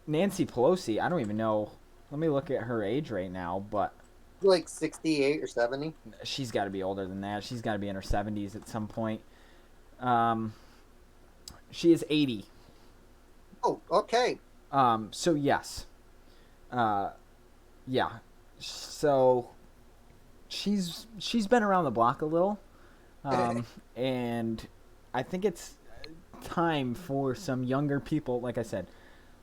Nancy Pelosi, I don't even know. Let me look at her age right now, but like 68 or 70. She's got to be older than that. She's got to be in her 70s at some point. She is 80. Oh, okay. So yes. Yeah. So she's been around the block a little. And I think it's time for some younger people, like I said,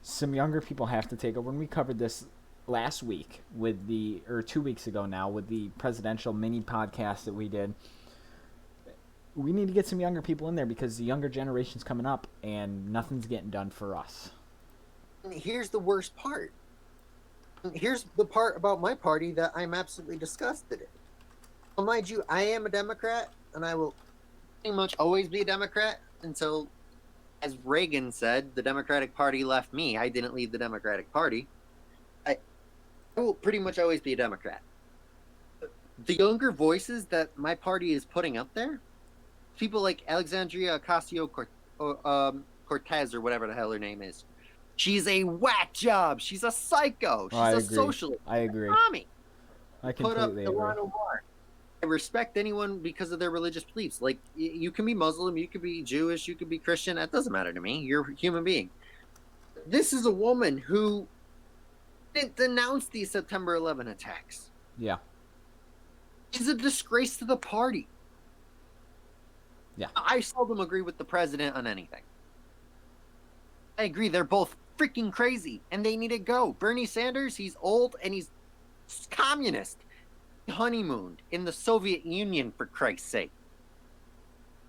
some younger people have to take over. And we covered this last week with 2 weeks ago now with the presidential mini podcast that we did. We need to get some younger people in there because the younger generation's coming up and nothing's getting done for us. Here's the worst part. Here's the part about my party that I'm absolutely disgusted in. Well, mind you, I am a Democrat, and I will pretty much always be a Democrat until, as Reagan said, the Democratic Party left me. I didn't leave the Democratic Party. I will pretty much always be a Democrat. The younger voices that my party is putting up there, people like Alexandria Ocasio-Cortez, or whatever the hell her name is, She's a whack job. She's a psycho. She's I a agree. socialist. I agree. Mommy. I Put up completely the agree. line of war. I respect anyone because of their religious beliefs. Like, you can be Muslim, you could be Jewish, you could be Christian. That doesn't matter to me. You're a human being. This is a woman who didn't denounce these September 11 attacks. Yeah. She's a disgrace to the party. Yeah. I seldom agree with the president on anything. I agree, they're both freaking crazy, and they need to go. Bernie Sanders, he's old, and he's communist. He honeymooned in the Soviet Union, for Christ's sake.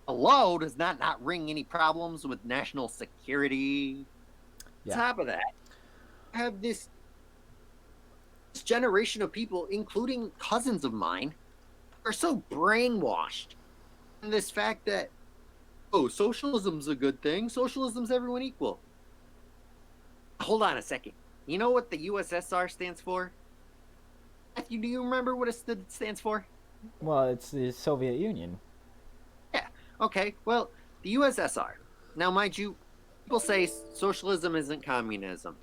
Hello, does not ring any problems with national security. Yeah. On top of that, I have this generation of people, including cousins of mine, are so brainwashed in this fact that, oh, socialism's a good thing. Socialism's everyone equal. Hold on a second. You know what the USSR stands for? Matthew, do you remember what it stands for? Well, it's the Soviet Union. Yeah. Okay. Well, the USSR. Now, mind you, people say socialism isn't communism.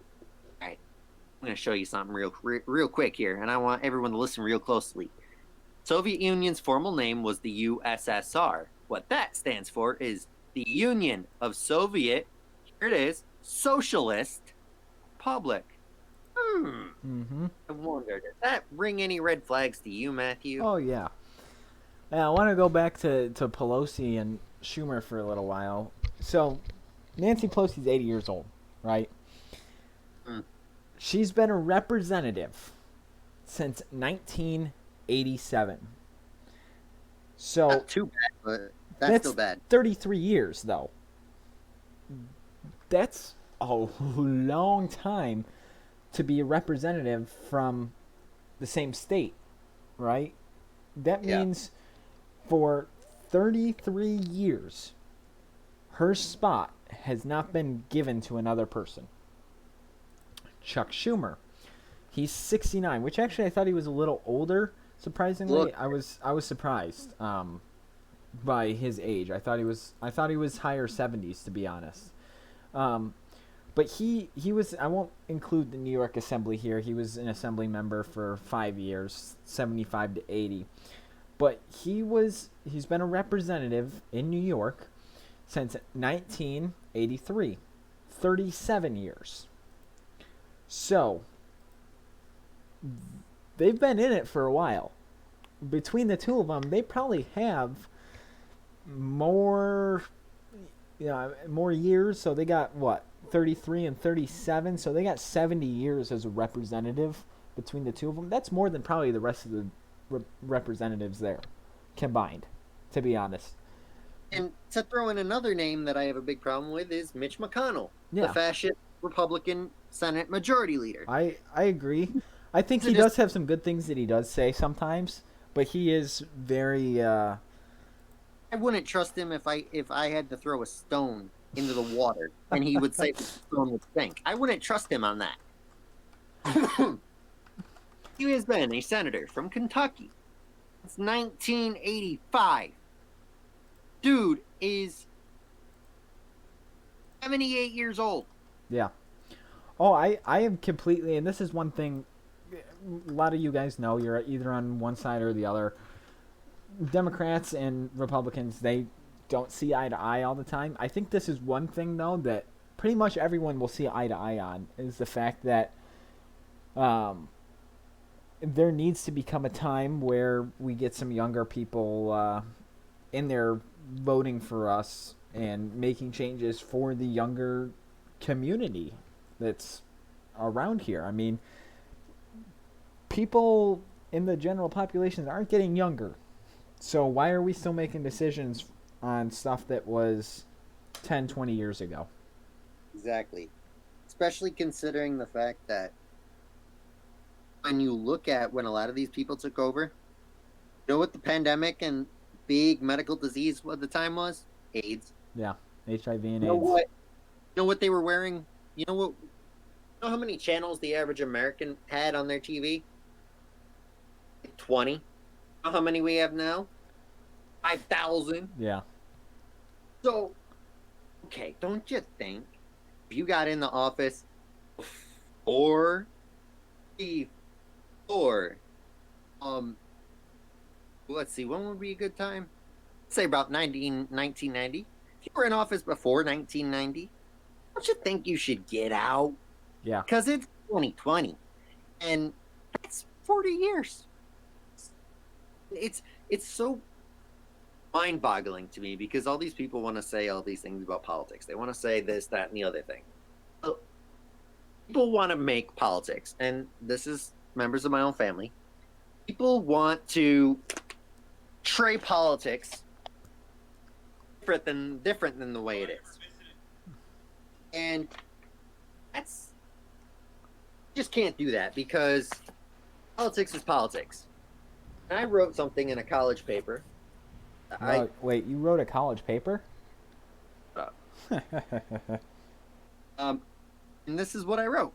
All right. I'm going to show you something real quick here, and I want everyone to listen real closely. Soviet Union's formal name was the USSR. What that stands for is the Union of Soviet, here it is, Socialist Republic. Mm-hmm. I wonder, does that ring any red flags to you, Matthew? Oh, yeah. Now, I want to go back to Pelosi and Schumer for a little while. So, Nancy Pelosi's 80 years old, right? She's been a representative since 1987. So, Not too bad, but that's still bad. 33 years, though. That's a long time to be a representative from the same state, right? That means for 33 years, her spot has not been given to another person. Chuck Schumer, he's 69, which actually I thought he was a little older. Surprisingly, Look. I was surprised by his age. I thought he was higher 70s, to be honest. But he was, I won't include the New York Assembly here. He was an assembly member for 5 years, 75 to 80. But he's been a representative in New York since 1983. 37 years. So, they've been in it for a while. Between the two of them, they probably have more years. So they got, 33 and 37. So they got 70 years as a representative between the two of them. That's more than probably the rest of the representatives there combined, to be honest. And to throw in another name that I have a big problem with is Mitch McConnell, Yeah. the fascist Republican Senate Majority Leader. I agree. I think he does have some good things that he does say sometimes, but he is very I wouldn't trust him if I had to throw a stone into the water and he would say the stone would sink. I wouldn't trust him on that. He has been a senator from Kentucky since 1985. Dude is 78 years old. Yeah. Oh, I am completely, and this is one thing a lot of you guys know, you're either on one side or the other. Democrats and Republicans, they don't see eye to eye all the time. I think this is one thing, though, that pretty much everyone will see eye to eye on, is the fact that there needs to become a time where we get some younger people in there voting for us and making changes for the younger community that's around here. I mean, people in the general population aren't getting younger. So why are we still making decisions on stuff that was 10, 20 years ago? Exactly. Especially considering the fact that when you look at when a lot of these people took over, you know what the pandemic and big medical disease at the time was? AIDS. Yeah, HIV and You AIDS. know what they were wearing? You know how many channels the average American had on their TV? 20. You know how many we have now? 5,000. Yeah. So, okay, don't you think if you got in the office Or before, um, let's see, when would be a good time? Say about 1990. If you were in office before 1990, don't you think you should get out? Yeah. Because it's 2020, and it's 40 years. It's so mind-boggling to me because all these people want to say all these things about politics. They want to say this, that, and the other thing. People want to make politics, and this is members of my own family. People want to portray politics different than the way it is, and that's just can't do that because politics is politics. And I wrote something in a college paper. Wait, you wrote a college paper? Uh, and this is what I wrote.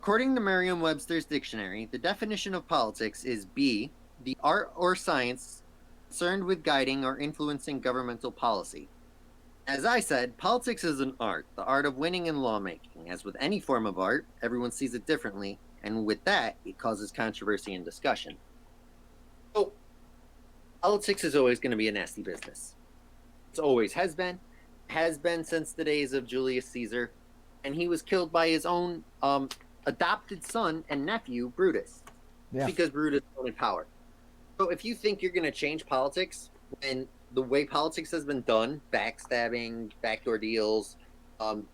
According to Merriam-Webster's dictionary, the definition of politics is B, the art or science concerned with guiding or influencing governmental policy. As I said, politics is an art, the art of winning in lawmaking. As with any form of art, everyone sees it differently, and with that, it causes controversy and discussion. So, politics is always going to be a nasty business. It always has been since the days of Julius Caesar, and he was killed by his own adopted son and nephew, Brutus, because Brutus wanted power. So if you think you're going to change politics when the way politics has been done, backstabbing, backdoor deals,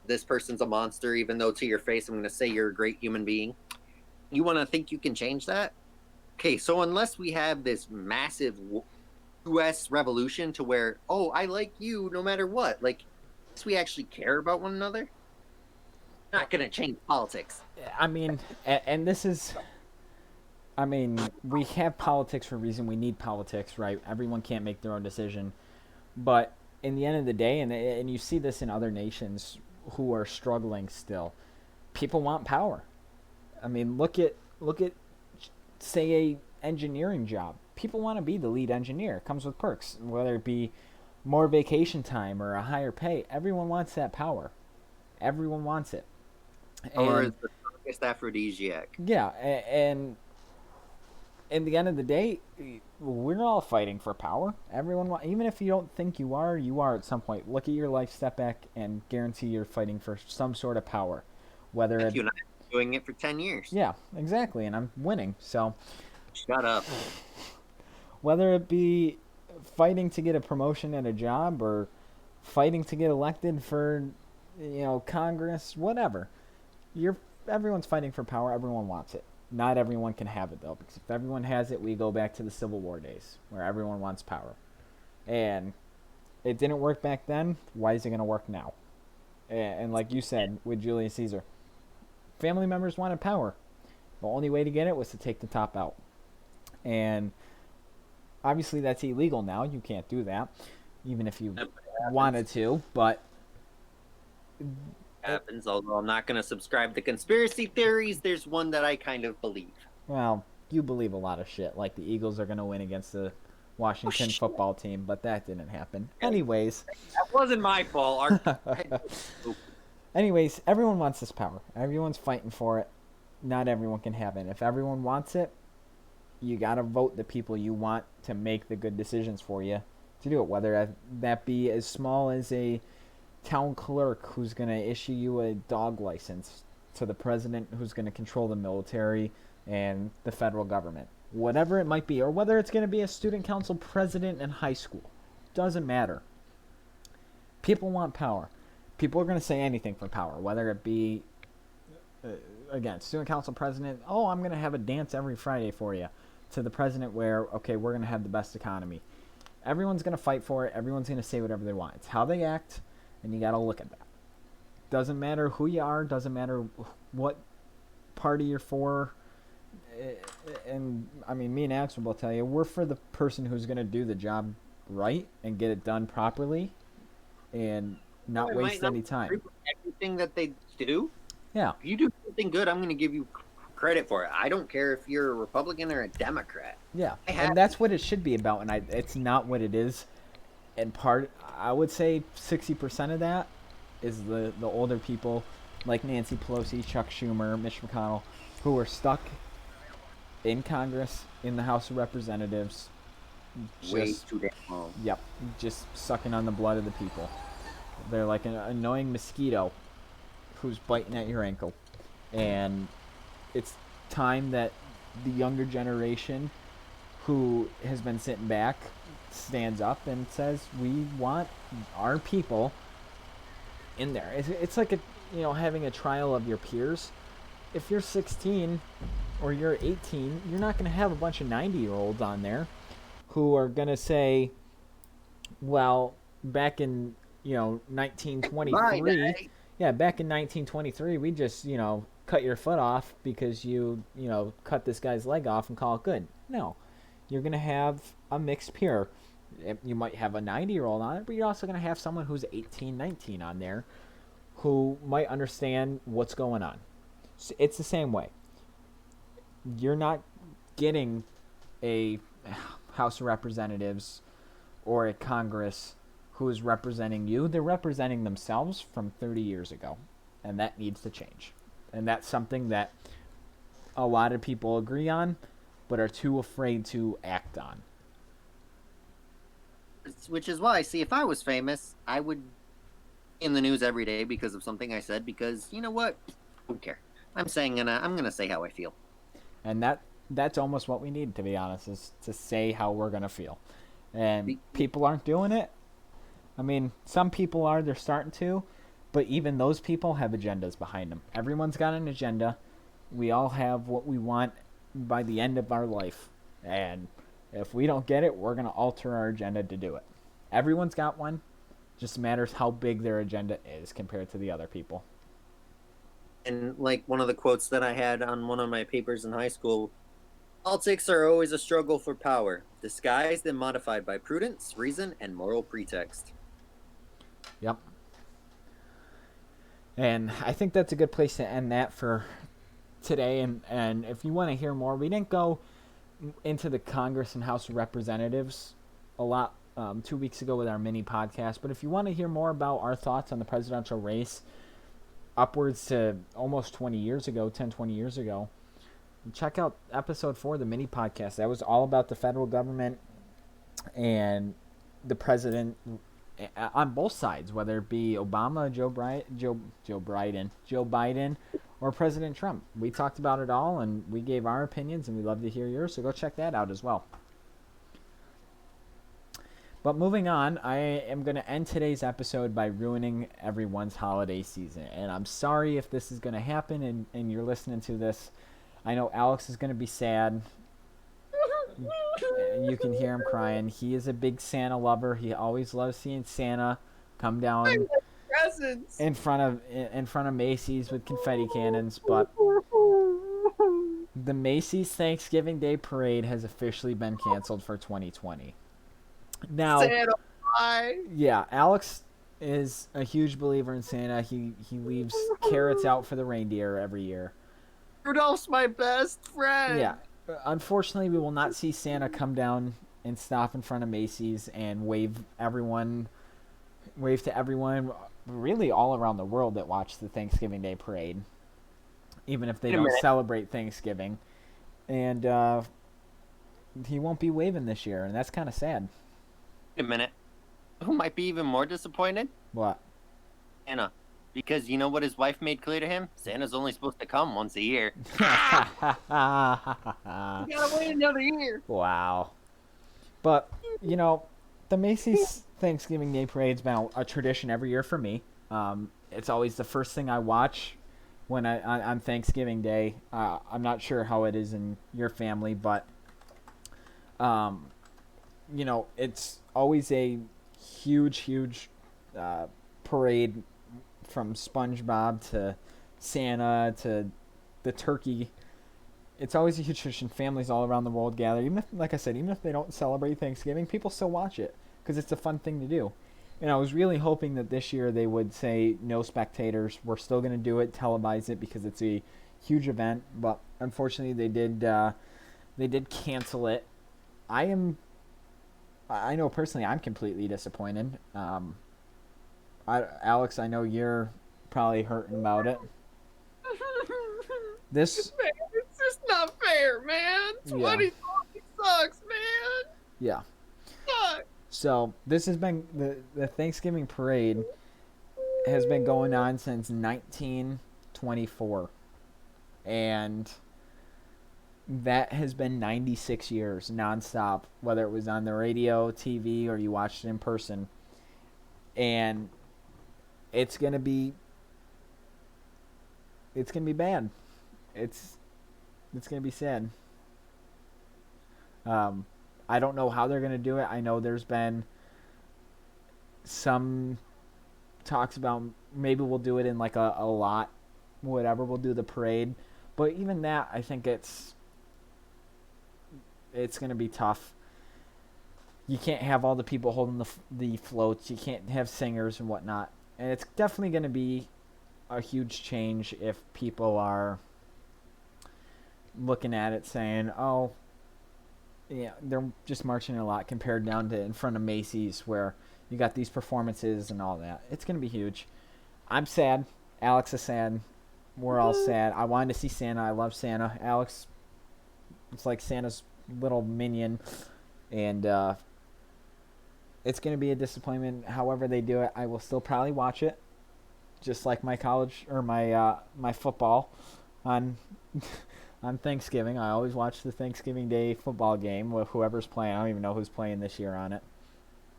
this person's a monster, even though to your face I'm going to say you're a great human being, you want to think you can change that? Okay, so unless we have this massive U.S. revolution to where, oh, I like you no matter what, like, unless we actually care about one another, not going to change politics. I mean, and this is... I mean, we have politics for a reason. We need politics, right? Everyone can't make their own decision. But in the end of the day, and you see this in other nations who are struggling still, people want power. I mean, look at say a engineering job. People want to be the lead engineer. It comes with perks, whether it be more vacation time or a higher pay. Everyone wants that power. Everyone wants it. Or is the strongest aphrodisiac. Yeah, and in the end of the day, we're all fighting for power. Everyone, even if you don't think you are at some point. Look at your life, step back, and guarantee you're fighting for some sort of power. Whether you and I have been doing it for 10 years. Yeah, exactly, and I'm winning. So, shut up. Whether it be fighting to get a promotion at a job or fighting to get elected for, Congress, whatever, everyone's fighting for power. Everyone wants it. Not everyone can have it, though, because if everyone has it, we go back to the Civil War days, where everyone wants power. And it didn't work back then. Why is it going to work now? And like you said, with Julius Caesar, family members wanted power. The only way to get it was to take the top out. And obviously that's illegal now. You can't do that, even if you wanted to. But happens, although I'm not going to subscribe to conspiracy theories. There's one that I kind of believe. Well, you believe a lot of shit, like the Eagles are going to win against the Washington football team, but that didn't happen. Anyways. That wasn't my fault. Anyways, everyone wants this power. Everyone's fighting for it. Not everyone can have it. If everyone wants it, you got to vote the people you want to make the good decisions for you to do it, whether that be as small as a town clerk who's going to issue you a dog license to the president who's going to control the military and the federal government. Whatever it might be, or whether it's going to be a student council president in high school. Doesn't matter. People want power. People are going to say anything for power, whether it be, again, student council president, oh, I'm going to have a dance every Friday for you, to the president where, okay, we're going to have the best economy. Everyone's going to fight for it. Everyone's going to say whatever they want. It's how they act. And you got to look at that. Doesn't matter who you are. Doesn't matter what party you're for. And, I mean, me and Axel will tell you, we're for the person who's going to do the job right and get it done properly and not waste any time. Everything that they do? Yeah. If you do something good, I'm going to give you credit for it. I don't care if you're a Republican or a Democrat. Yeah. And that's what it should be about. And it's not what it is. And I would say 60% of that is the older people like Nancy Pelosi, Chuck Schumer, Mitch McConnell, who are stuck in Congress, in the House of Representatives, Way just, too damn long. yep, just sucking on the blood of the people. They're like an annoying mosquito who's biting at your ankle. And it's time that the younger generation who has been sitting back stands up and says, we want our people in there. It's like having a trial of your peers. If you're 16 or you're 18, you're not going to have a bunch of 90-year-olds on there who are going to say, well, back in 1923, back in 1923, we just cut your foot off because you cut this guy's leg off and call it good. No, you're going to have a mixed peer. You might have a 90-year-old on it, but you're also going to have someone who's 18, 19 on there who might understand what's going on. So it's the same way. You're not getting a House of Representatives or a Congress who is representing you. They're representing themselves from 30 years ago, and that needs to change. And that's something that a lot of people agree on, but are too afraid to act on. Which is why, see, if I was famous, I would be in the news every day because of something I said, because you know what? I don't care. I'm gonna say how I feel. And that's almost what we need, to be honest, is to say how we're gonna feel. And people aren't doing it. I mean, some people are, they're starting to, but even those people have agendas behind them. Everyone's got an agenda. We all have what we want by the end of our life. And if we don't get it, we're going to alter our agenda to do it. Everyone's got one. Just matters how big their agenda is compared to the other people. And like one of the quotes that I had on one of my papers in high school, politics are always a struggle for power, disguised and modified by prudence, reason, and moral pretext. Yep. And I think that's a good place to end that for today. And if you want to hear more, we didn't go into the Congress and House of Representatives a lot 2 weeks ago with our mini podcast. But if you want to hear more about our thoughts on the presidential race upwards to almost 20 years ago, 10, 20 years ago, check out episode 4 of the mini podcast. That was all about the federal government and the president on both sides, whether it be Obama, Joe Biden, or President Trump. We talked about it all, and we gave our opinions, and we'd love to hear yours, so go check that out as well. But moving on, I am going to end today's episode by ruining everyone's holiday season. And I'm sorry if this is going to happen and you're listening to this. I know Alex is going to be sad. You can hear him crying. He is a big Santa lover. He always loves seeing Santa come down in front of Macy's with confetti cannons. But the Macy's Thanksgiving Day Parade has officially been canceled for 2020. Now, Santa, why? Yeah, Alex is a huge believer in Santa. He leaves carrots out for the reindeer every year. Rudolph's my best friend. Yeah. Unfortunately, we will not see Santa come down and stop in front of Macy's and wave to everyone, really all around the world that watch the Thanksgiving Day Parade, even if they don't celebrate Thanksgiving. And he won't be waving this year, and that's kind of sad. Wait a minute. Who might be even more disappointed? What? Santa. Because you know what his wife made clear to him? Santa's only supposed to come once a year. You gotta wait another year. Wow. But, the Macy's Thanksgiving Day Parade's been a tradition every year for me. It's always the first thing I watch when on Thanksgiving Day. I'm not sure how it is in your family, but, it's always a huge parade, from SpongeBob to Santa to the turkey. It's always a huge tradition. Families all around the world gather. Even if they don't celebrate Thanksgiving, people still watch it because it's a fun thing to do. And I was really hoping that this year they would say no spectators. We're still going to do it, televise it because it's a huge event. But unfortunately, they did cancel it. I know personally I'm completely disappointed. Alex, I know you're probably hurting about it. This Man, it's just not fair, man. Yeah. 2020 sucks, man. Yeah. Sucks. So this has been the Thanksgiving parade has been going on since 1924, and that has been 96 years nonstop, whether it was on the radio, TV, or you watched it in person. And it's gonna be bad. It's gonna be sad. I don't know how they're gonna do it. I know there's been some talks about maybe we'll do it in like a lot, whatever. We'll do the parade, but even that, I think it's gonna be tough. You can't have all the people holding the floats. You can't have singers and whatnot, and it's definitely gonna be a huge change if people are looking at it saying, "Oh, yeah, they're just marching a lot," compared down to in front of Macy's where you got these performances and all that. It's going to be huge. I'm sad. Alex is sad. We're all sad. I wanted to see Santa. I love Santa. Alex, it's like Santa's little minion. And it's going to be a disappointment. However they do it, I will still probably watch it. Just like my college or my football on on Thanksgiving. I always watch the Thanksgiving Day football game with whoever's playing. I don't even know who's playing this year on it.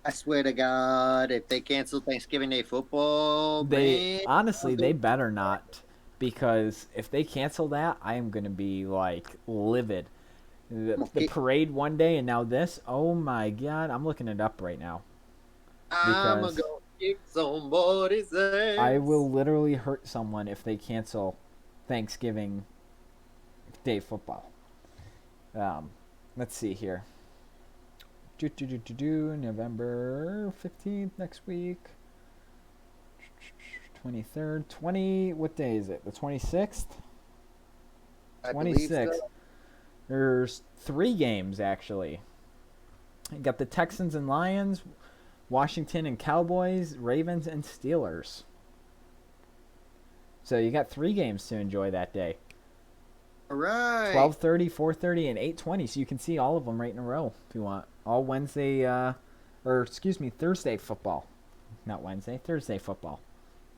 I swear to God, if they cancel Thanksgiving Day football, They man, honestly they better not, because if they cancel that, I am gonna be like livid. The parade one day and now this. Oh my God, I'm looking it up right now. I'm gonna go kick somebody's ass. I will literally hurt someone if they cancel Thanksgiving Day football. Let's see here. November 15th next week. 23rd. What day is it? The 26th? I believe 26th. so. There's 3 games, actually. You got the Texans and Lions, Washington and Cowboys, Ravens and Steelers. So you got 3 games to enjoy that day. All right. 12:30, 4:30, and 8:20. So you can see all of them right in a row if you want. All Thursday football. Not Wednesday, Thursday football.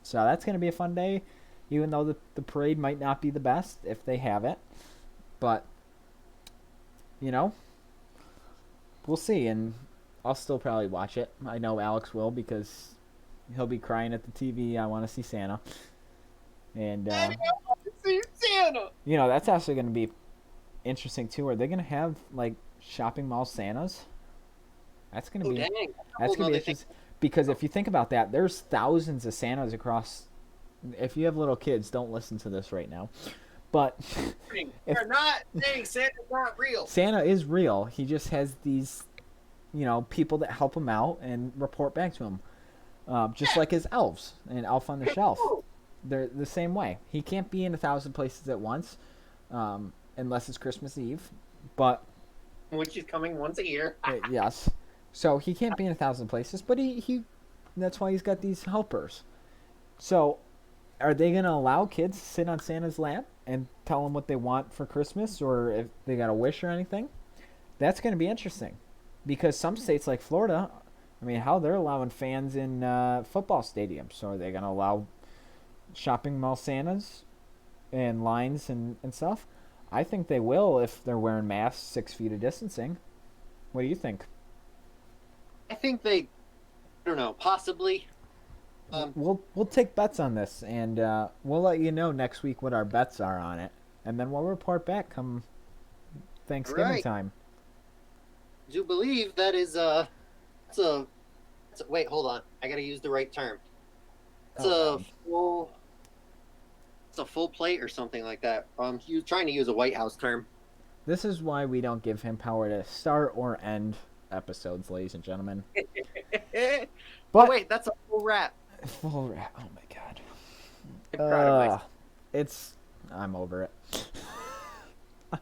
So that's going to be a fun day, even though the parade might not be the best if they have it. But, we'll see. And I'll still probably watch it. I know Alex will, because he'll be crying at the TV, "I want to see Santa." And, Daddy, I want to see Santa. that's actually going to be interesting, too. Are they going to have, like, shopping mall Santas? That's going to be... Dang. That's going to be interesting. Because if you think about that, there's thousands of Santas across... If you have little kids, don't listen to this right now. But... They're not saying Santa's not real. Santa is real. He just has these, people that help him out and report back to him. Just like his elves and Elf on the Shelf. They're the same way. He can't be in 1,000 places at once, unless it's Christmas Eve. But... Which is coming once a year. Yes. So he can't be in 1,000 places, but he that's why he's got these helpers. So are they going to allow kids to sit on Santa's lap and tell them what they want for Christmas, or if they got a wish or anything? That's going to be interesting, because some states like Florida, how they're allowing fans in football stadiums. So are they going to allow shopping mall Santas and lines and stuff? I think they will if they're wearing masks, 6 feet of distancing. What do you think? I think I don't know, possibly. We'll take bets on this, and we'll let you know next week what our bets are on it, and then we'll report back come Thanksgiving time. I do believe that is wait, hold on. I gotta use the right term. It's a full plate or something like that. He was trying to use a White House term. This is why we don't give him power to start or end episodes, ladies and gentlemen. But wait, that's a full wrap. Full wrap. Oh my God. I'm proud of myself. I'm over it. All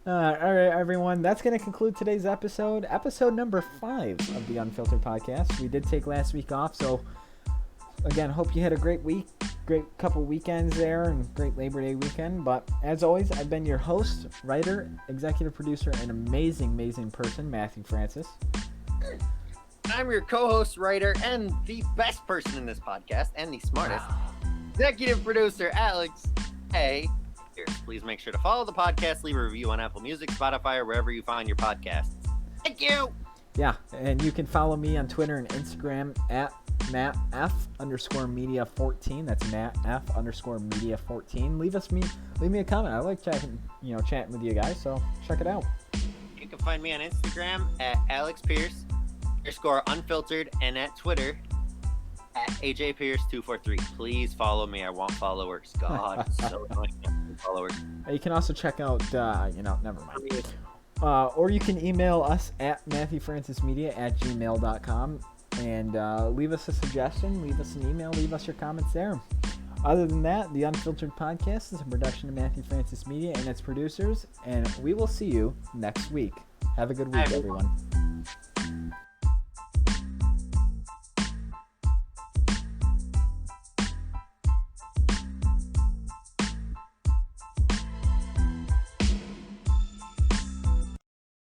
right, everyone. That's going to conclude today's episode. Episode number 5 of the Unfiltered Podcast. We did take last week off, so again, hope you had a great week. great couple weekends there and great Labor Day weekend. But as always, I've been your host, writer, executive producer, and amazing person, Matthew Francis. I'm your co-host, writer, and the best person in this podcast, and the smartest, executive producer, Alex. Hey, please make sure to follow the podcast, leave a review on Apple Music, Spotify, or wherever you find your podcasts. Thank you! Yeah, and you can follow me on Twitter and Instagram at MattF_media14. That's MattF_media14. Leave me a comment. I like chatting with you guys, so check it out. You can find me on Instagram at AlexPierce_unfiltered and at Twitter at AJPierce243. Please follow me. I want followers. God, it's so annoying. Followers. You can also check out, never mind. Or you can email us at MatthewFrancisMedia@gmail.com and leave us a suggestion, leave us an email, leave us your comments there. Other than that, the Unfiltered Podcast is a production of Matthew Francis Media and its producers, and we will see you next week. Have a good week, everyone.